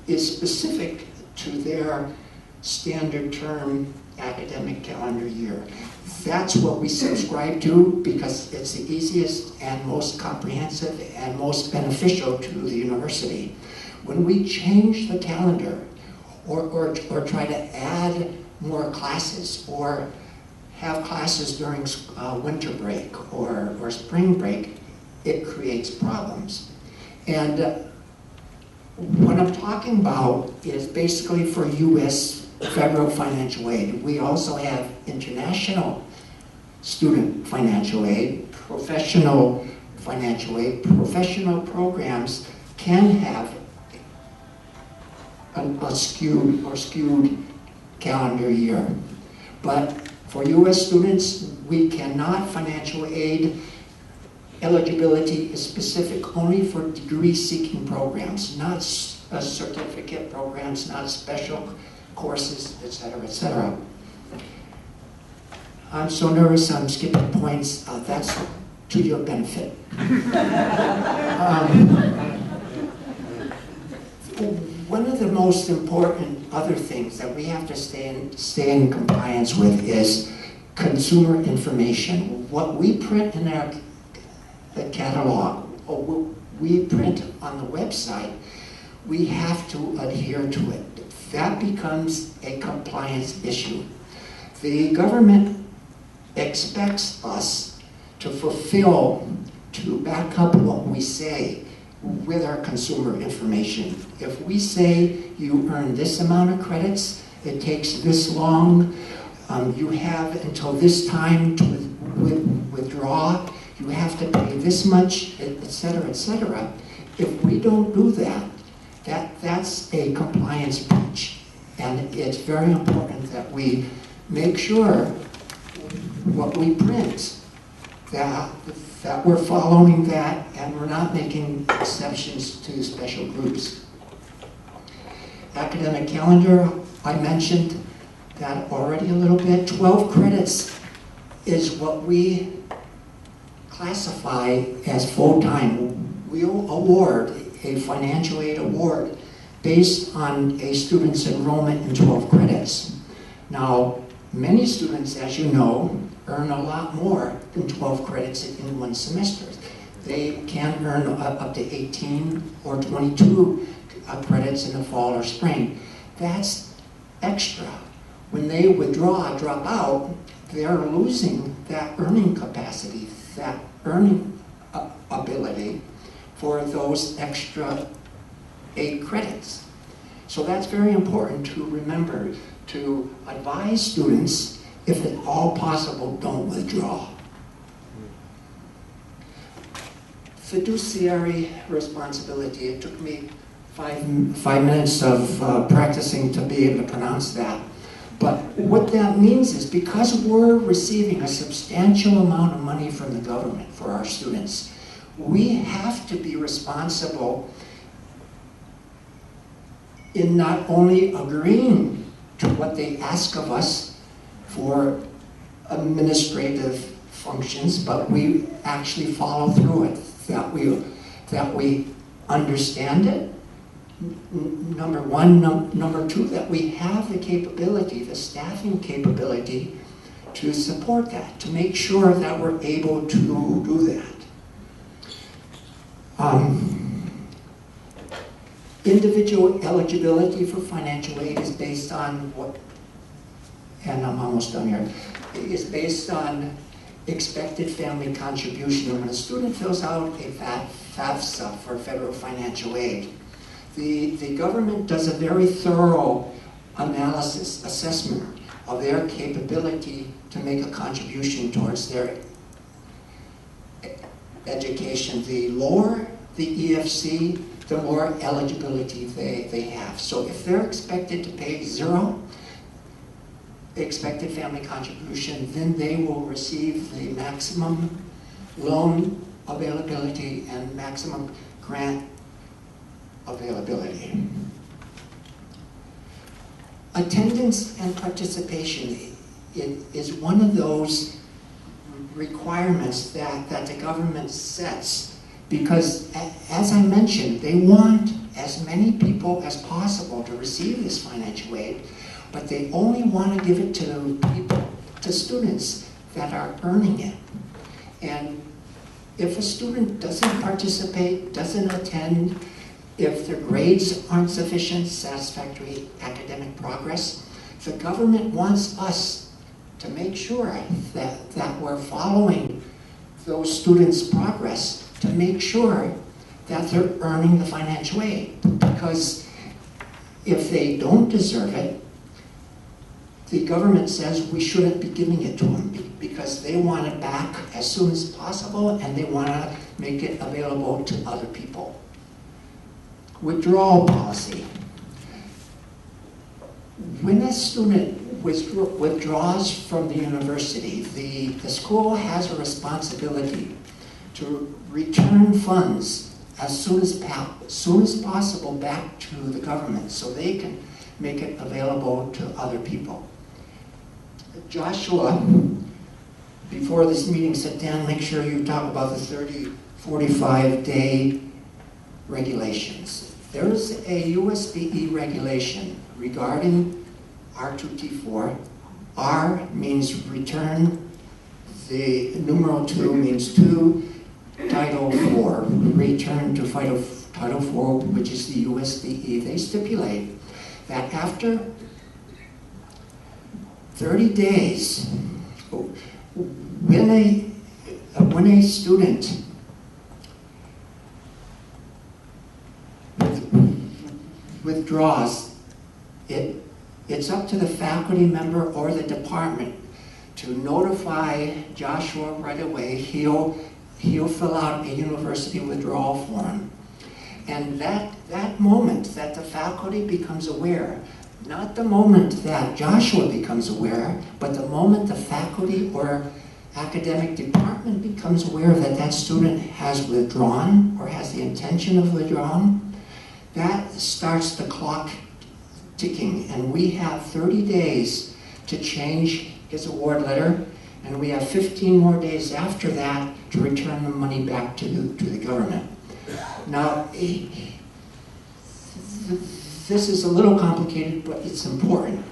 [SPEAKER 7] is specific to their standard term academic calendar year. That's what we subscribe to because it's the easiest and most comprehensive and most beneficial to the university. When we change the calendar or try to add more classes or have classes during winter break or spring break, it creates problems. And what I'm talking about is basically for U.S. federal financial aid. We also have international student financial aid, professional financial aid. Professional programs can have a skewed calendar year. But for U.S. students, we cannot. Financial aid eligibility is specific only for degree-seeking programs, not certificate programs, not special courses, etc., etc. I'm so nervous I'm skipping points. That's to your benefit. One of the most important other things that we have to stay in compliance with is consumer information. What we print in our catalog, or what we print on the website, we have to adhere to it. That becomes a compliance issue. The government expects us to fulfill, to back up what we say with our consumer information. If we say you earn this amount of credits, it takes this long, you have until this time to withdraw, you have to pay this much, etc., etc. If we don't do that, that's a compliance breach. And it's very important that we make sure what we print, that we're following that and we're not making exceptions to special groups. academic calendar, I mentioned that already a little bit. 12 credits is what we classify as full-time. We'll award a financial aid award based on a student's enrollment in 12 credits. Now, many students, as you know, earn a lot more than 12 credits in one semester. They can earn up to 18 or 22 credits in the fall or spring. That's extra. When they withdraw, drop out, they're losing that earning capacity, that earning ability for those extra 8 credits. So that's very important to remember, to advise students, if at all possible, don't withdraw. Fiduciary responsibility. It took me five minutes of practicing to be able to pronounce that. But what that means is, because we're receiving a substantial amount of money from the government for our students, we have to be responsible in not only agreeing to what they ask of us for administrative functions, but we actually follow through it, that we understand it, number one. Number two, that we have the capability, the staffing capability to support that, to make sure that we're able to do that. Individual eligibility for financial aid is based on what, and I'm almost done here, is based on expected family contribution. When a student fills out a FAFSA for federal financial aid, the government does a very thorough assessment of their capability to make a contribution towards their education. The lower the EFC, the more eligibility they have. So if they're expected to pay 0 expected family contribution, then they will receive the maximum loan availability and maximum grant availability. Attendance and participation is one of those requirements that the government sets, because, as I mentioned, they want as many people as possible to receive this financial aid, but they only want to give it to people, to students that are earning it. And if a student doesn't participate, doesn't attend, if their grades aren't sufficient, satisfactory academic progress, the government wants us to make sure that we're following those students' progress, to make sure that they're earning the financial aid. Because if they don't deserve it, the government says we shouldn't be giving it to them, because they want it back as soon as possible and they want to make it available to other people. Withdrawal policy. When a student withdraws from the university, the school has a responsibility to return funds as soon as possible back to the government, so they can make it available to other people. Joshua, before this meeting, said, Dan, make sure you talk about the 45-day regulations. There's a USDE regulation regarding R2T4. R means return, the numeral 2 means 2, Title 4, return to Title 4, which is the USDE. They stipulate that after 30 days, when a student withdraws, it's up to the faculty member or the department to notify Joshua right away. He'll fill out a university withdrawal form. And that moment that the faculty becomes aware, not the moment that Joshua becomes aware, but the moment the faculty or academic department becomes aware that that student has withdrawn or has the intention of withdrawing, that starts the clock ticking, and we have 30 days to change his award letter, and we have 15 more days after that to return the money back to the government. Now, this is a little complicated, but it's important.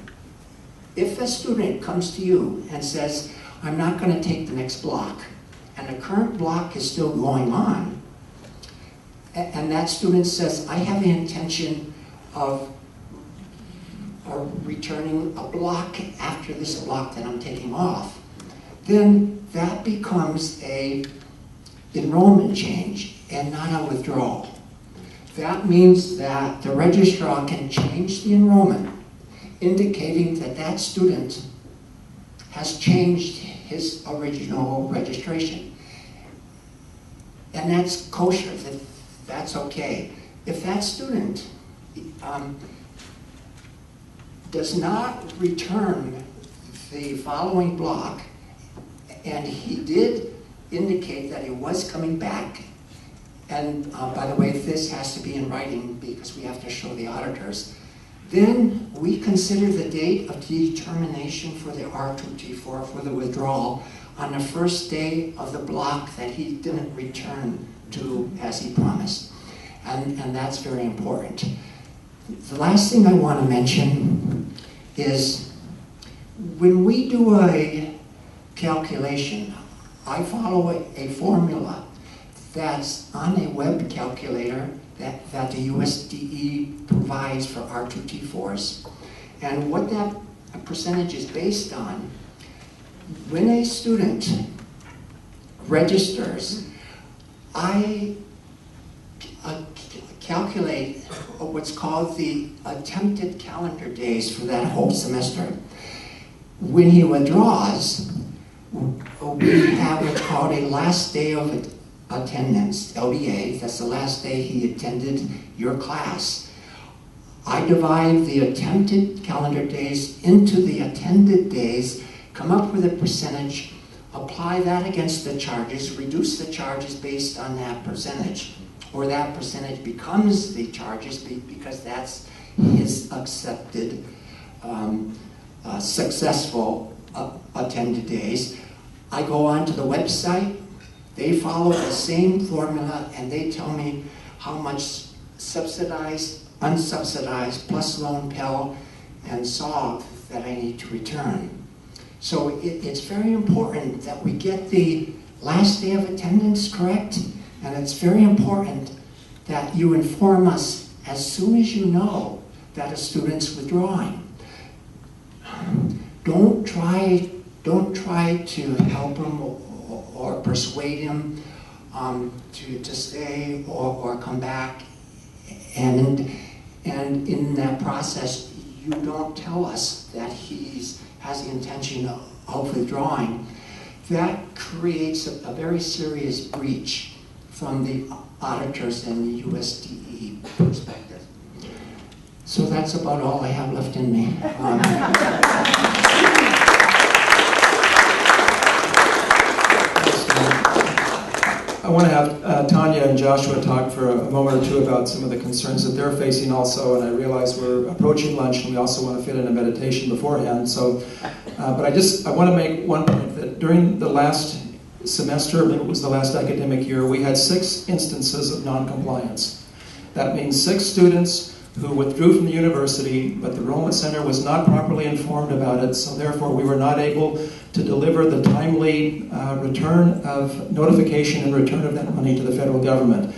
[SPEAKER 7] If a student comes to you and says, I'm not going to take the next block, and the current block is still going on, and that student says, I have the intention of returning a block after this block that I'm taking off, then that becomes a enrollment change and not a withdrawal. That means that the registrar can change the enrollment, indicating that that student has changed his original registration. And that's kosher, that's okay. If that student does not return the following block, and he did indicate that he was coming back, and by the way, this has to be in writing because we have to show the auditors, then we consider the date of determination for the R2T4 for the withdrawal on the first day of the block that he didn't return to as he promised. And that's very important. The last thing I want to mention is when we do a calculation, I follow a formula that's on a web calculator that the USDE provides for R2T4s. And what that percentage is based on, when a student registers, I calculate what's called the attempted calendar days for that whole semester. When he withdraws, we have what's called a last day of attendance, LDA. That's the last day he attended your class. I divide the attempted calendar days into the attended days, come up with a percentage, apply that against the charges, reduce the charges based on that percentage, or that percentage becomes the charges because that's his accepted successful attended days. I go onto the website, they follow the same formula, and they tell me how much subsidized, unsubsidized, plus loan Pell and SOG that I need to return. So it's very important that we get the last day of attendance correct, and it's very important that you inform us as soon as you know that a student's withdrawing. Don't try to help him or persuade him to stay or come back, and in that process you don't tell us that he has the intention of withdrawing. That creates a very serious breach from the auditors and the USDE perspective. So that's about all I have left in me.
[SPEAKER 6] I want to have Tanya and Joshua talk for a moment or two about some of the concerns that they're facing also, and I realize we're approaching lunch and we also want to fit in a meditation beforehand. So, but I want to make one point that during the last semester, maybe it was the last academic year, we had 6 instances of non-compliance. That means 6 students who withdrew from the university, but the Enrollment Center was not properly informed about it, so therefore we were not able to deliver the timely return of notification and return of that money to the federal government.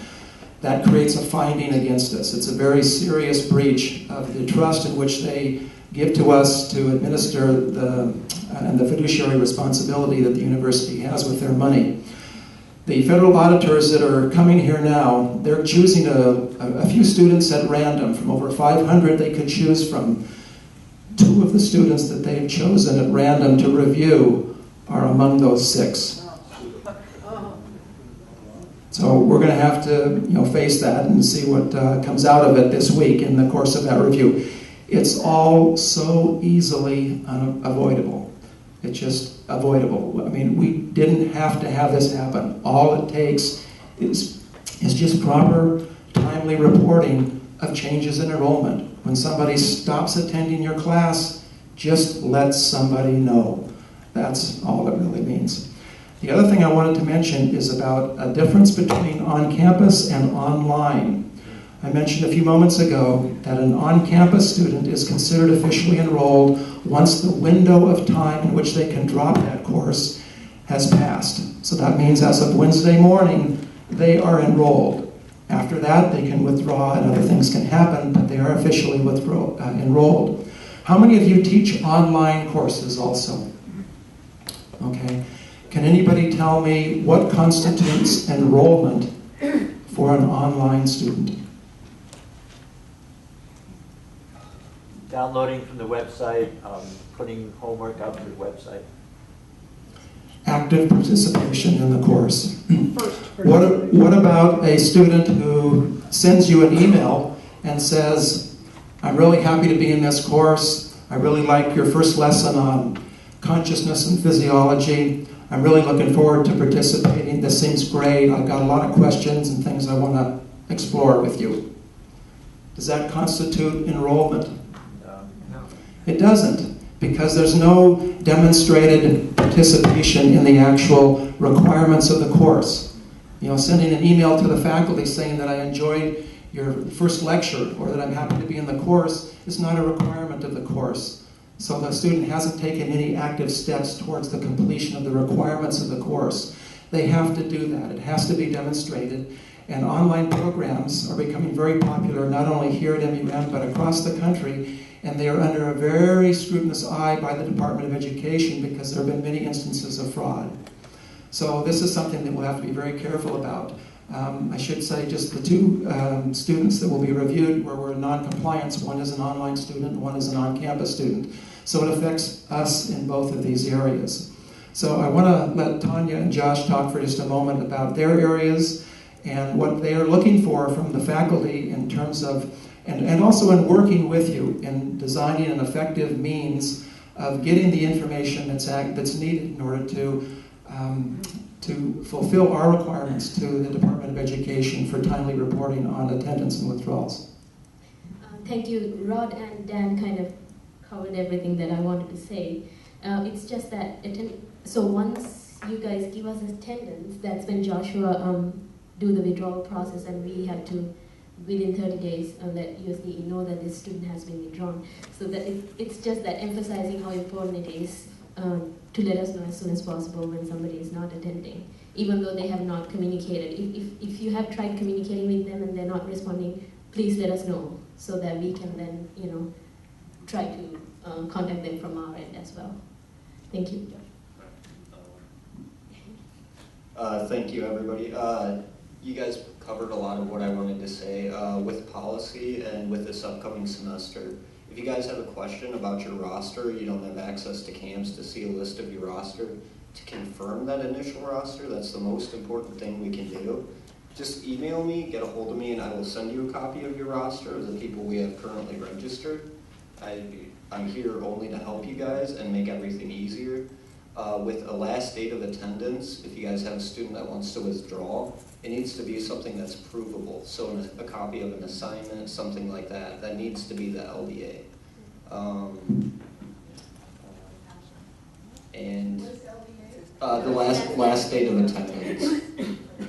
[SPEAKER 6] That creates a finding against us. It's a very serious breach of the trust in which they give to us to administer and the fiduciary responsibility that the university has with their money. The federal auditors that are coming here now, they're choosing a few students at random. From over 500 they could choose from. 2 of the students that they've chosen at random to review are among those 6. So we're going to have to face that and see what comes out of it this week in the course of that review. It's all so easily unavoidable. It's just avoidable. I mean, we didn't have to have this happen. All it takes is just proper, timely reporting of changes in enrollment. When somebody stops attending your class, just let somebody know. That's all it really means. The other thing I wanted to mention is about a difference between on-campus and online. I mentioned a few moments ago that an on-campus student is considered officially enrolled once the window of time in which they can drop that course has passed. So that means as of Wednesday morning, they are enrolled. After that, they can withdraw and other things can happen, but they are officially enrolled. How many of you teach online courses also? Okay. Can anybody tell me what constitutes enrollment for an online student?
[SPEAKER 16] Downloading from the website, putting homework up to the website.
[SPEAKER 6] Active participation in the course. What about a student who sends you an email and says, I'm really happy to be in this course. I really like your first lesson on consciousness and physiology. I'm really looking forward to participating. This seems great. I've got a lot of questions and things I want to explore with you. Does that constitute enrollment?
[SPEAKER 16] No.
[SPEAKER 6] It doesn't, because there's no demonstrated participation in the actual requirements of the course. You know, sending an email to the faculty saying that I enjoyed your first lecture or that I'm happy to be in the course is not a requirement of the course. So the student hasn't taken any active steps towards the completion of the requirements of the course. They have to do that. It has to be demonstrated. And online programs are becoming very popular, not only here at MUM, but across the country. And they are under a very scrutinous eye by the Department of Education because there have been many instances of fraud. So this is something that we'll have to be very careful about. I should say just the two students that will be reviewed where we're in non-compliance, one is an online student, one is an on-campus student. So it affects us in both of these areas. So I want to let Tanya and Josh talk for just a moment about their areas and what they are looking for from the faculty in terms of, and also in working with you in designing an effective means of getting the information that's needed in order to fulfill our requirements to the Department of Education for timely reporting on attendance and withdrawals.
[SPEAKER 8] Thank you. Rod and Dan kind of covered everything that I wanted to say. It's just that, so once you guys give us attendance, that's when Joshua do the withdrawal process, and we have to, within 30 days, let USDE know that this student has been withdrawn. So that it's just that emphasizing how important it is to let us know as soon as possible when somebody is not attending, even though they have not communicated. If you have tried communicating with them and they're not responding, please let us know so that we can then, you know, try to contact them from our end as well. Thank you.
[SPEAKER 13] Thank you, everybody. You guys covered a lot of what I wanted to say with policy and with this upcoming semester. If you guys have a question about your roster, you don't have access to CAMS to see a list of your roster, to confirm that initial roster, that's the most important thing we can do. Just email me, get a hold of me, and I will send you a copy of your roster of the people we have currently registered. I'm here only to help you guys and make everything easier. With a last date of attendance, if you guys have a student that wants to withdraw, it needs to be something that's provable. So a copy of an assignment, something like that, that needs to be the LDA. And the last date of attendance.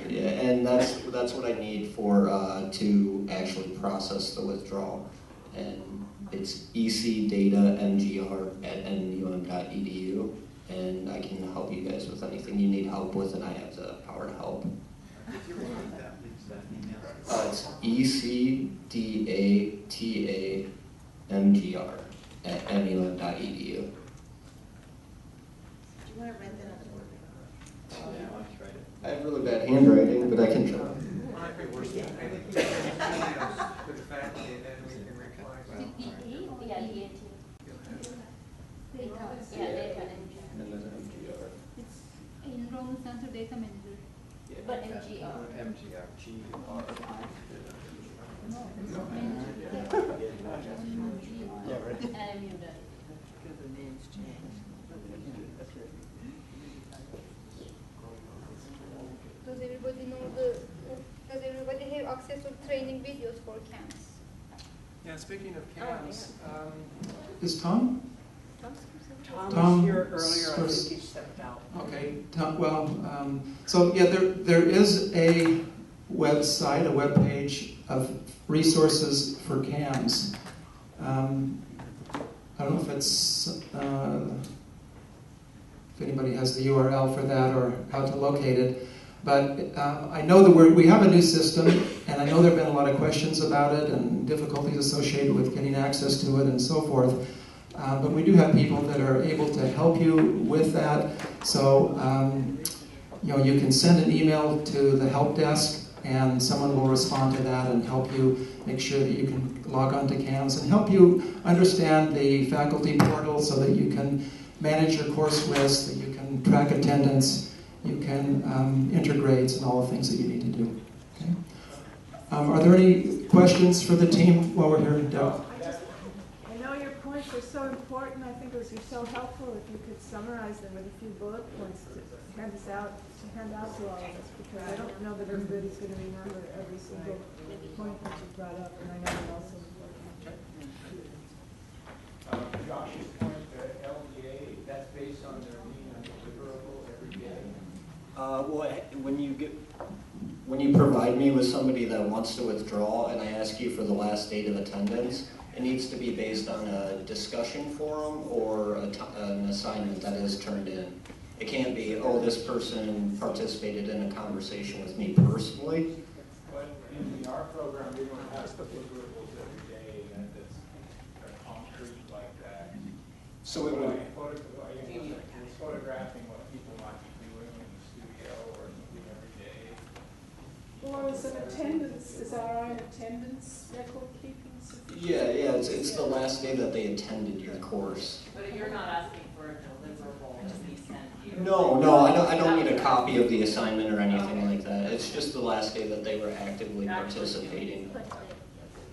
[SPEAKER 13] Yeah, and that's what I need for to actually process the withdrawal. And it's ecdatamgr@num.edu. And I can help you guys with anything you need help with, and I have the power to help. It's ecdatamgr@num.edu.
[SPEAKER 20] Do you want to write that on the board?
[SPEAKER 13] I have really bad handwriting, but I can try.
[SPEAKER 17] Might be worse than anything. To the faculty, and then we can reply.
[SPEAKER 8] Yeah,
[SPEAKER 13] And then MGR.
[SPEAKER 23] It's Enrollment Center Data Manager.
[SPEAKER 13] Yeah.
[SPEAKER 8] But MGR.
[SPEAKER 13] MGR. GR.
[SPEAKER 23] No.
[SPEAKER 13] Yeah, right.
[SPEAKER 10] Because the names changed.
[SPEAKER 23] Does everybody have access to training videos for camps?
[SPEAKER 17] Yeah, speaking of CAMs,
[SPEAKER 6] Is Tom?
[SPEAKER 14] Tom was here earlier, I
[SPEAKER 6] first.
[SPEAKER 14] think he stepped out.
[SPEAKER 6] Okay, so yeah, there is a website, a web page of resources for CAMs. I don't know if it's, if anybody has the URL for that or how to locate it, but I know that we have a new system, and I know there have been a lot of questions about it and difficulties associated with getting access to it and so forth. But we do have people that are able to help you with that. So, you can send an email to the help desk, and someone will respond to that and help you make sure that you can log on to CAMS and help you understand the faculty portal so that you can manage your course list, that you can track attendance, you can enter grades and all the things that you need to do. Okay? Are there any questions for the team while we're here in Dell?
[SPEAKER 15] I know your points are so important. I think it would be so helpful if you could summarize them with a few bullet points to hand out to all of us, because I don't know that everybody's going to remember every single point that you brought up, and I know it's also important.
[SPEAKER 21] Josh's point, the LDA, that's based on their being undeliverable every day.
[SPEAKER 13] Well, when you provide me with somebody that wants to withdraw and I ask you for the last date of attendance, it needs to be based on a discussion forum or an assignment that is turned in. It can't be, oh, this person participated in a conversation with me personally.
[SPEAKER 21] But in our program, we don't have deliverables every day that's concrete like that.
[SPEAKER 13] So it would.
[SPEAKER 21] Photographing what people might be doing in the studio or something every day.
[SPEAKER 15] Or is an attendance, is our own attendance record keeping sufficient?
[SPEAKER 13] Yeah, it's the last day that they attended your course.
[SPEAKER 18] But you're not asking for a deliverable to be sent here?
[SPEAKER 13] No, I don't need a copy of the assignment or anything like that. It's just the last day that they were actively participating.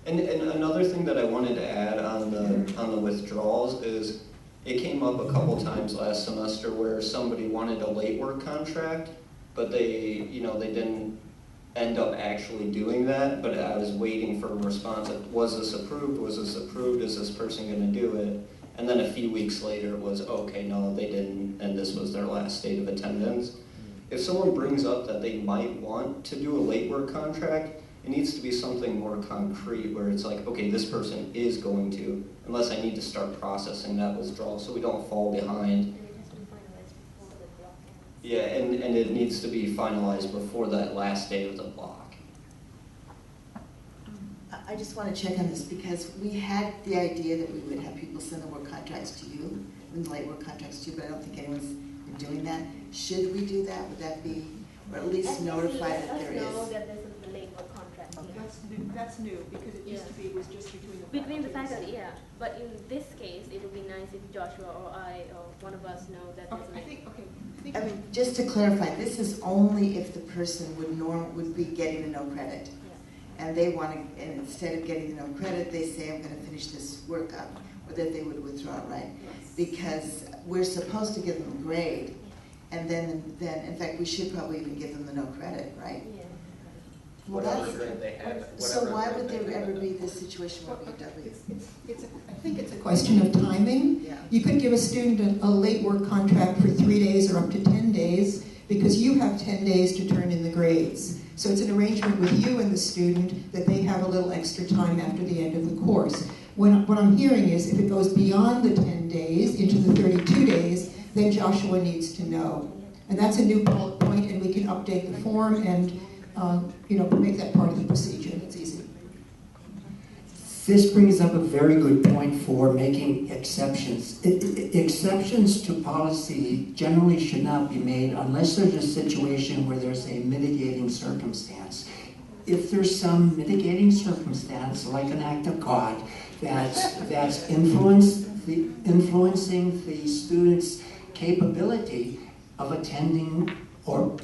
[SPEAKER 13] And another thing that I wanted to add on the withdrawals is it came up a couple times last semester where somebody wanted a late work contract, but they didn't end up actually doing that, but I was waiting for a response of, was this approved, is this person going to do it? And then a few weeks later it was, okay, no, they didn't, and this was their last date of attendance. If someone brings up that they might want to do a late work contract, it needs to be something more concrete where it's like, okay, this person is going to, unless I need to start processing that withdrawal so we don't fall behind. Yeah, and it needs to be finalized before that last day of the block.
[SPEAKER 3] I just want to check on this because we had the idea that we would have people send the work contracts to you, and the late work contracts to you, but I don't think anyone's been doing that. Should we do that? Would that be, or at least notify that there is?
[SPEAKER 8] That there's a late work contract.
[SPEAKER 3] Okay.
[SPEAKER 1] That's new, because it used to be, it was just between the
[SPEAKER 8] faculty, yeah. But in this case, it would be nice if Joshua or I or one of us know that there's a late.
[SPEAKER 3] I mean, just to clarify, this is only if the person would be getting a no credit. And they want to, and instead of getting the no credit, they say, I'm going to finish this work up, or that they would withdraw, right?
[SPEAKER 8] Yes.
[SPEAKER 3] Because we're supposed to give them a grade, and then in fact, we should probably even give them the no credit, right?
[SPEAKER 8] Yeah.
[SPEAKER 3] Well,
[SPEAKER 13] Whatever grade they had.
[SPEAKER 3] So why would there ever be this situation where we W?
[SPEAKER 11] I think it's a question of timing.
[SPEAKER 3] Yeah.
[SPEAKER 11] You could give a student a late work contract for 3 days or up to 10 days because you have 10 days to turn in the grades. So it's an arrangement with you and the student that they have a little extra time after the end of the course. What I'm hearing is if it goes beyond the 10 days into the 32 days, then Joshua needs to know. And that's a new bullet point, and we can update the form and make that part of the procedure. It's easy.
[SPEAKER 7] This brings up a very good point for making exceptions. Exceptions to policy generally should not be made unless there's a situation where there's a mitigating circumstance. If there's some mitigating circumstance, like an act of God, that's influencing the student's capability of attending or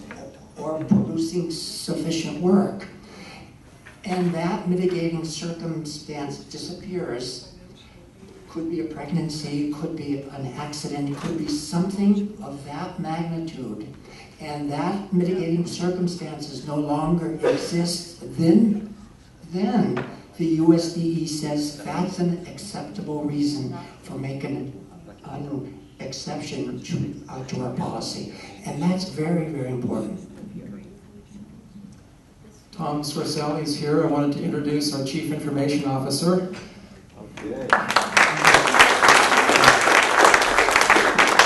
[SPEAKER 7] producing sufficient work, and that mitigating circumstance disappears, could be a pregnancy, could be an accident, could be something of that magnitude, and that mitigating circumstances no longer exist, then the USDE says that's an acceptable reason for making an exception to our policy. And that's very, very important.
[SPEAKER 6] Tom Swarcelli is here. I wanted to introduce our Chief Information Officer.
[SPEAKER 4] Okay.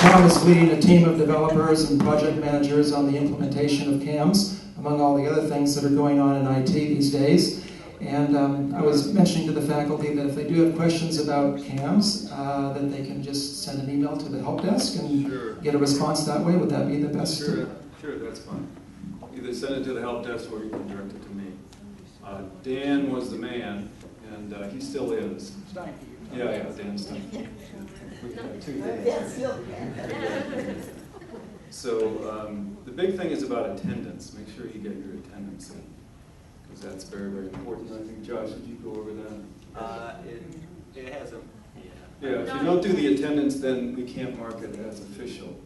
[SPEAKER 6] Tom is leading a team of developers and project managers on the implementation of CAMS, among all the other things that are going on in IT these days. And I was mentioning to the faculty that if they do have questions about CAMS, that they can just send an email to the help desk and get a response that way. Would that be the best?
[SPEAKER 12] Sure, that's fine. Either send it to the help desk or you can direct it to me. Dan was the man, and he still is. Yeah, Dan Stein. We have two Dans. So the big thing is about attendance. Make sure you get your attendance in, because that's very, very important. I think, Josh, did you go over that?
[SPEAKER 13] It hasn't.
[SPEAKER 12] Yeah, if you don't do the attendance, then we can't mark it as official,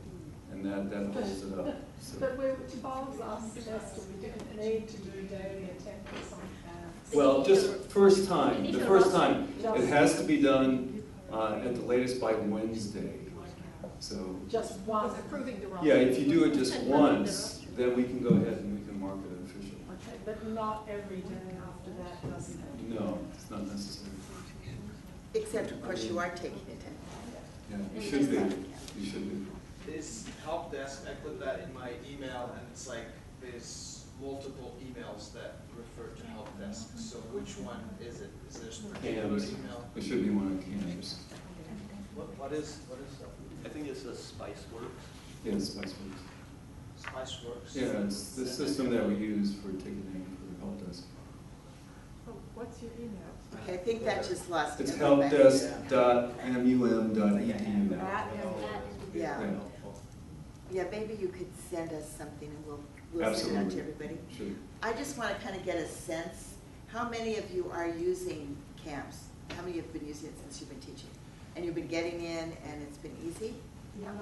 [SPEAKER 12] and that holds it up. So.
[SPEAKER 15] But we Bob's asked us we didn't need to do daily attendance on CAMS.
[SPEAKER 12] Well, just first time. The first time, it has to be done at the latest by Wednesday. So
[SPEAKER 15] just once. Approving the wrong.
[SPEAKER 12] Yeah, if you do it just once, then we can go ahead and we can mark it official.
[SPEAKER 15] Okay, but not every day after that, doesn't it?
[SPEAKER 12] No, it's not necessary.
[SPEAKER 20] Except, of course, you are taking it in.
[SPEAKER 12] Yeah, you should be. You should be.
[SPEAKER 19] This help desk, I put that in my email, and it's like there's multiple emails that refer to help desk. So which one is it? Is there a particular
[SPEAKER 12] CAMS.
[SPEAKER 19] email?
[SPEAKER 12] It should be one of CAMS.
[SPEAKER 19] What is
[SPEAKER 13] I think it's the SpiceWorks.
[SPEAKER 12] Yeah, SpiceWorks.
[SPEAKER 19] SpiceWorks?
[SPEAKER 12] Yeah, it's the system that we use for ticketing for the help desk.
[SPEAKER 15] Oh, what's your email?
[SPEAKER 20] Okay, I think that just lost.
[SPEAKER 12] It's helpdesk.mum.edu.
[SPEAKER 20] Yeah. Yeah, maybe you could send us something and we'll send it out to everybody.
[SPEAKER 12] Sure.
[SPEAKER 20] I just want to kind of get a sense, how many of you are using CAMS? How many have been using it since you've been teaching? And you've been getting in and it's been easy?
[SPEAKER 12] How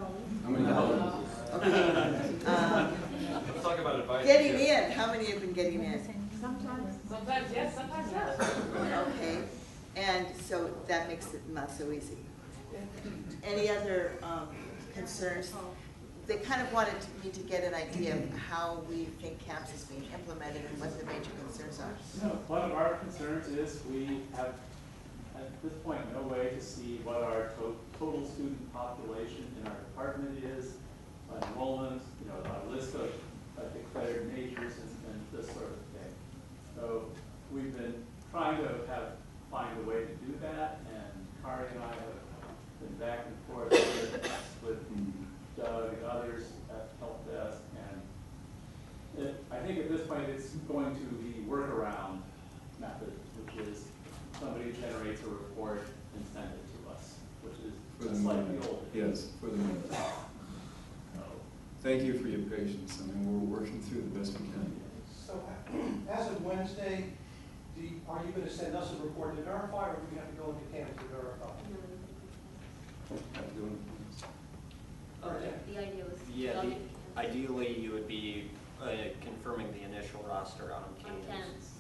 [SPEAKER 12] many dollars?
[SPEAKER 20] Okay.
[SPEAKER 19] Let's talk about advice.
[SPEAKER 20] Getting in, how many have been getting in?
[SPEAKER 15] Sometimes yes, sometimes no.
[SPEAKER 20] Okay, and so that makes it not so easy. Any other concerns? They kind of wanted me to get an idea of how we think CAMS is being implemented and what the major concerns are.
[SPEAKER 9] No, one of our concerns is we have, at this point, no way to see what our total student population in our department is, enrollment, a list of declared majors and this sort of thing. So we've been trying to find a way to do that, and Kari and I have been back and forth with Doug and others at Help Desk, and I think at this point it's going to be workaround method, which is somebody generates a report and sends it to us, which is just like the old.
[SPEAKER 12] Yes, for the minute. Thank you for your patience. I mean, we're working through the best we can.
[SPEAKER 22] So, as of Wednesday, are you going to send us a report to verify, or do we have to go into CAMS to verify?
[SPEAKER 8] The idea was.
[SPEAKER 13] Yeah, ideally you would be confirming the initial roster on CAMS.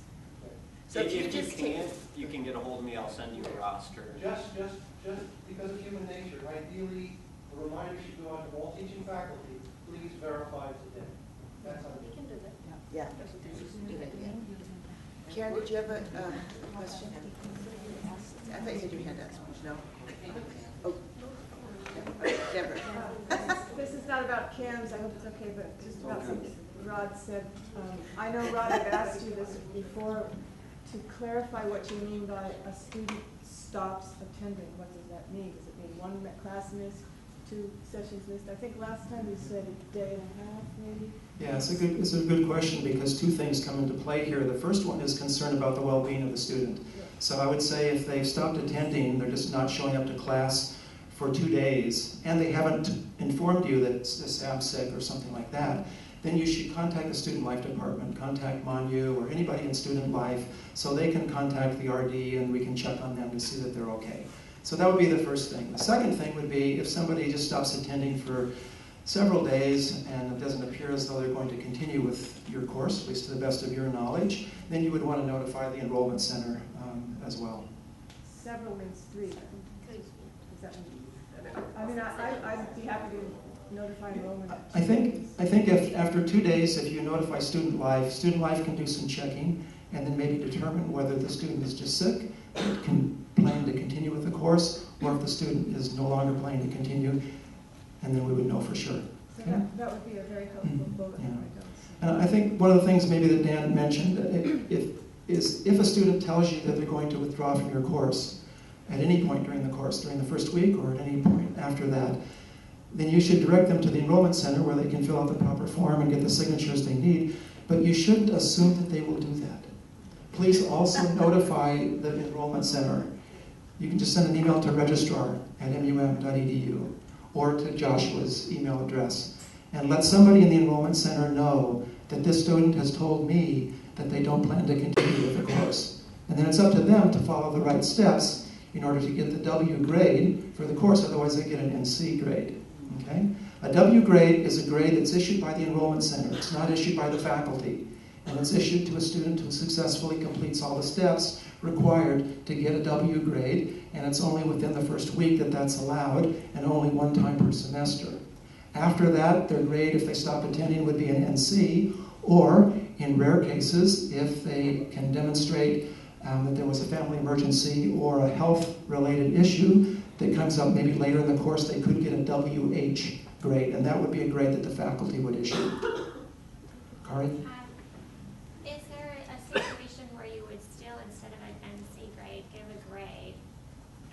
[SPEAKER 20] So
[SPEAKER 13] if
[SPEAKER 20] you
[SPEAKER 13] you
[SPEAKER 20] just
[SPEAKER 13] can't, you can get a hold of me. I'll send you a roster.
[SPEAKER 22] Just because of human nature, ideally, a reminder should go out to all teaching faculty, please verify today. That's how we can do that.
[SPEAKER 20] Yeah. Karen, did you have a question? I thought you had your hand up. No? Oh. Deborah.
[SPEAKER 15] This is not about CAMS, I hope it's okay, but just about something Rod said. I know, Rod, I've asked you this before, to clarify what you mean by a student stops attending. What does that mean? Does it mean one class missed, 2 sessions missed? I think last time you said a day and a half, maybe?
[SPEAKER 6] Yeah, it's a good question, because 2 things come into play here. The first one is concern about the well-being of the student. So I would say if they've stopped attending, they're just not showing up to class for 2 days, and they haven't informed you that Sam's sick or something like that, then you should contact the student life department, contact MONU or anybody in student life, so they can contact the RD and we can check on them to see that they're okay. So that would be the first thing. The second thing would be if somebody just stops attending for several days and it doesn't appear as though they're going to continue with your course, at least to the best of your knowledge, then you would want to notify the Enrollment Center as well.
[SPEAKER 15] Several means 3 then. Is that, I mean, I'd be happy to notify enrollment.
[SPEAKER 6] I think if after 2 days, if you notify Student Life can do some checking and then maybe determine whether the student is just sick, can plan to continue with the course, or if the student is no longer planning to continue, and then we would know for sure.
[SPEAKER 15] So
[SPEAKER 6] Okay?
[SPEAKER 15] that would be a very helpful bullet point.
[SPEAKER 6] And I think one of the things maybe that Dan mentioned if a student tells you that they're going to withdraw from your course at any point during the course, during the first week or at any point after that, then you should direct them to the Enrollment Center where they can fill out the proper form and get the signatures they need, but you shouldn't assume that they will do that. Please also notify the Enrollment Center. You can just send an email to registrar@mum.edu or to Joshua's email address and let somebody in the Enrollment Center know that this student has told me that they don't plan to continue with the course. And then it's up to them to follow the right steps in order to get the W grade for the course, otherwise they get an NC grade. Okay? A W grade is a grade that's issued by the Enrollment Center. It's not issued by the faculty. And it's issued to a student who successfully completes all the steps required to get a W grade, and it's only within the first week that that's allowed, and only one time per semester. After that, their grade, if they stop attending, would be an NC, or in rare cases, if they can demonstrate that there was a family emergency or a health-related issue that comes up maybe later in the course, they could get a WH grade, and that would be a grade that the faculty would issue. Kari?
[SPEAKER 2] Is there a situation where you would still, instead of an NC grade, give a grade,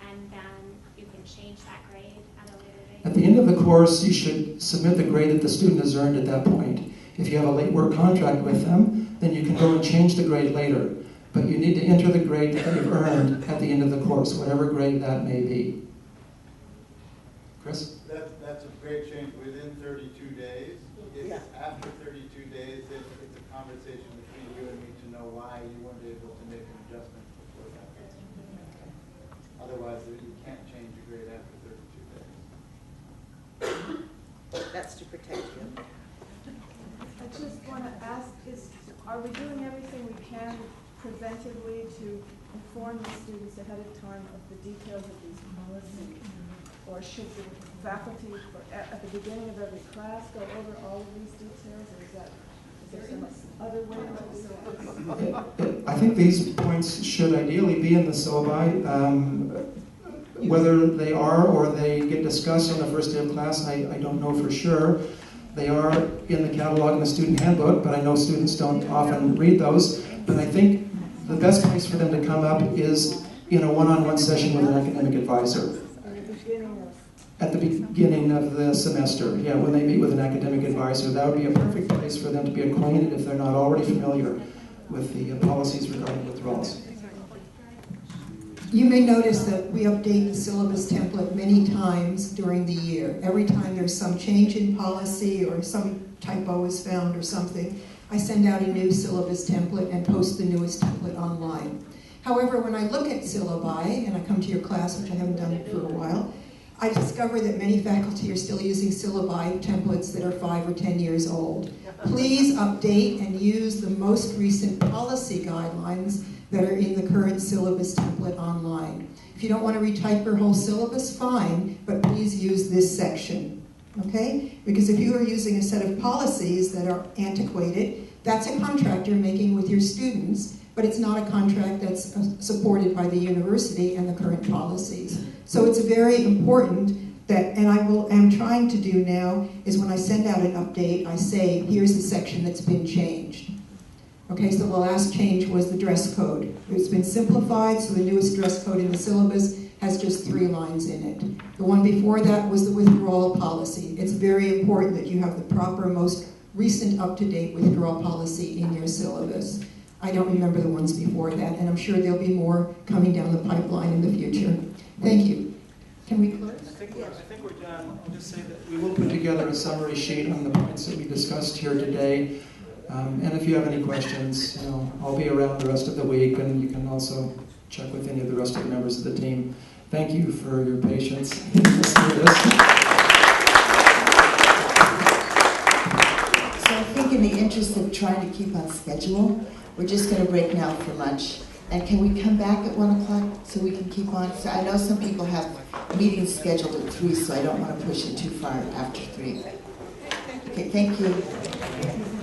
[SPEAKER 2] and then you can change that grade at a later date?
[SPEAKER 6] At the end of the course, you should submit the grade that the student has earned at that point. If you have a late work contract with them, then you can go and change the grade later. But you need to enter the grade that they've earned at the end of the course, whatever grade that may be. Chris?
[SPEAKER 5] That's a great change within 32 days. If after 32 days, it's a conversation between you and me to know why you weren't able to make an adjustment before that. Otherwise, you can't change a grade after 32 days.
[SPEAKER 20] That's to protect you.
[SPEAKER 15] I just want to ask, are we doing everything we can preventively to inform the students ahead of time of the details of these policies? Or should the faculty, at the beginning of every class, go over all of these details? Or is there some other way to do that?
[SPEAKER 6] I think these points should ideally be in the syllabi. Whether they are or they get discussed on the first day of class, I don't know for sure. They are in the catalog in the student handbook, but I know students don't often read those. But I think the best place for them to come up is in a one-on-one session with an academic advisor. At the beginning of the semester, yeah, when they meet with an academic advisor, that would be a perfect place for them to be acquainted if they're not already familiar with the policies regarding withdrawals.
[SPEAKER 11] You may notice that we update the syllabus template many times during the year. Every time there's some change in policy or some typo is found or something, I send out a new syllabus template and post the newest template online. However, when I look at syllabi, and I come to your class, which I haven't done for a while, I discover that many faculty are still using syllabi templates that are 5 or 10 years old. Please update and use the most recent policy guidelines that are in the current syllabus template online. If you don't want to retype your whole syllabus, fine, but please use this section, okay? Because if you are using a set of policies that are antiquated, that's a contract you're making with your students, but it's not a contract that's supported by the university and the current policies. So it's very important that, and I'm trying to do now, is when I send out an update, I say, here's the section that's been changed. Okay, so the last change was the dress code. It's been simplified, so the newest dress code in the syllabus has just 3 lines in it. The one before that was the withdrawal policy. It's very important that you have the proper, most recent, up-to-date withdrawal policy in your syllabus. I don't remember the ones before that, and I'm sure there'll be more coming down the pipeline in the future. Thank you. Can we close?
[SPEAKER 21] I think we're done. I'll just say that
[SPEAKER 6] We will put together a summary sheet on the points that we discussed here today. And if you have any questions, I'll be around the rest of the week, and you can also check with any of the rest of the members of the team. Thank you for your patience.
[SPEAKER 3] in the interest of trying to keep on schedule, we're just going to break now for lunch. And can we come back at 1 o'clock so we can keep on? So I know some people have meetings scheduled at 3, so I don't want to push it too far after 3. Okay, thank you.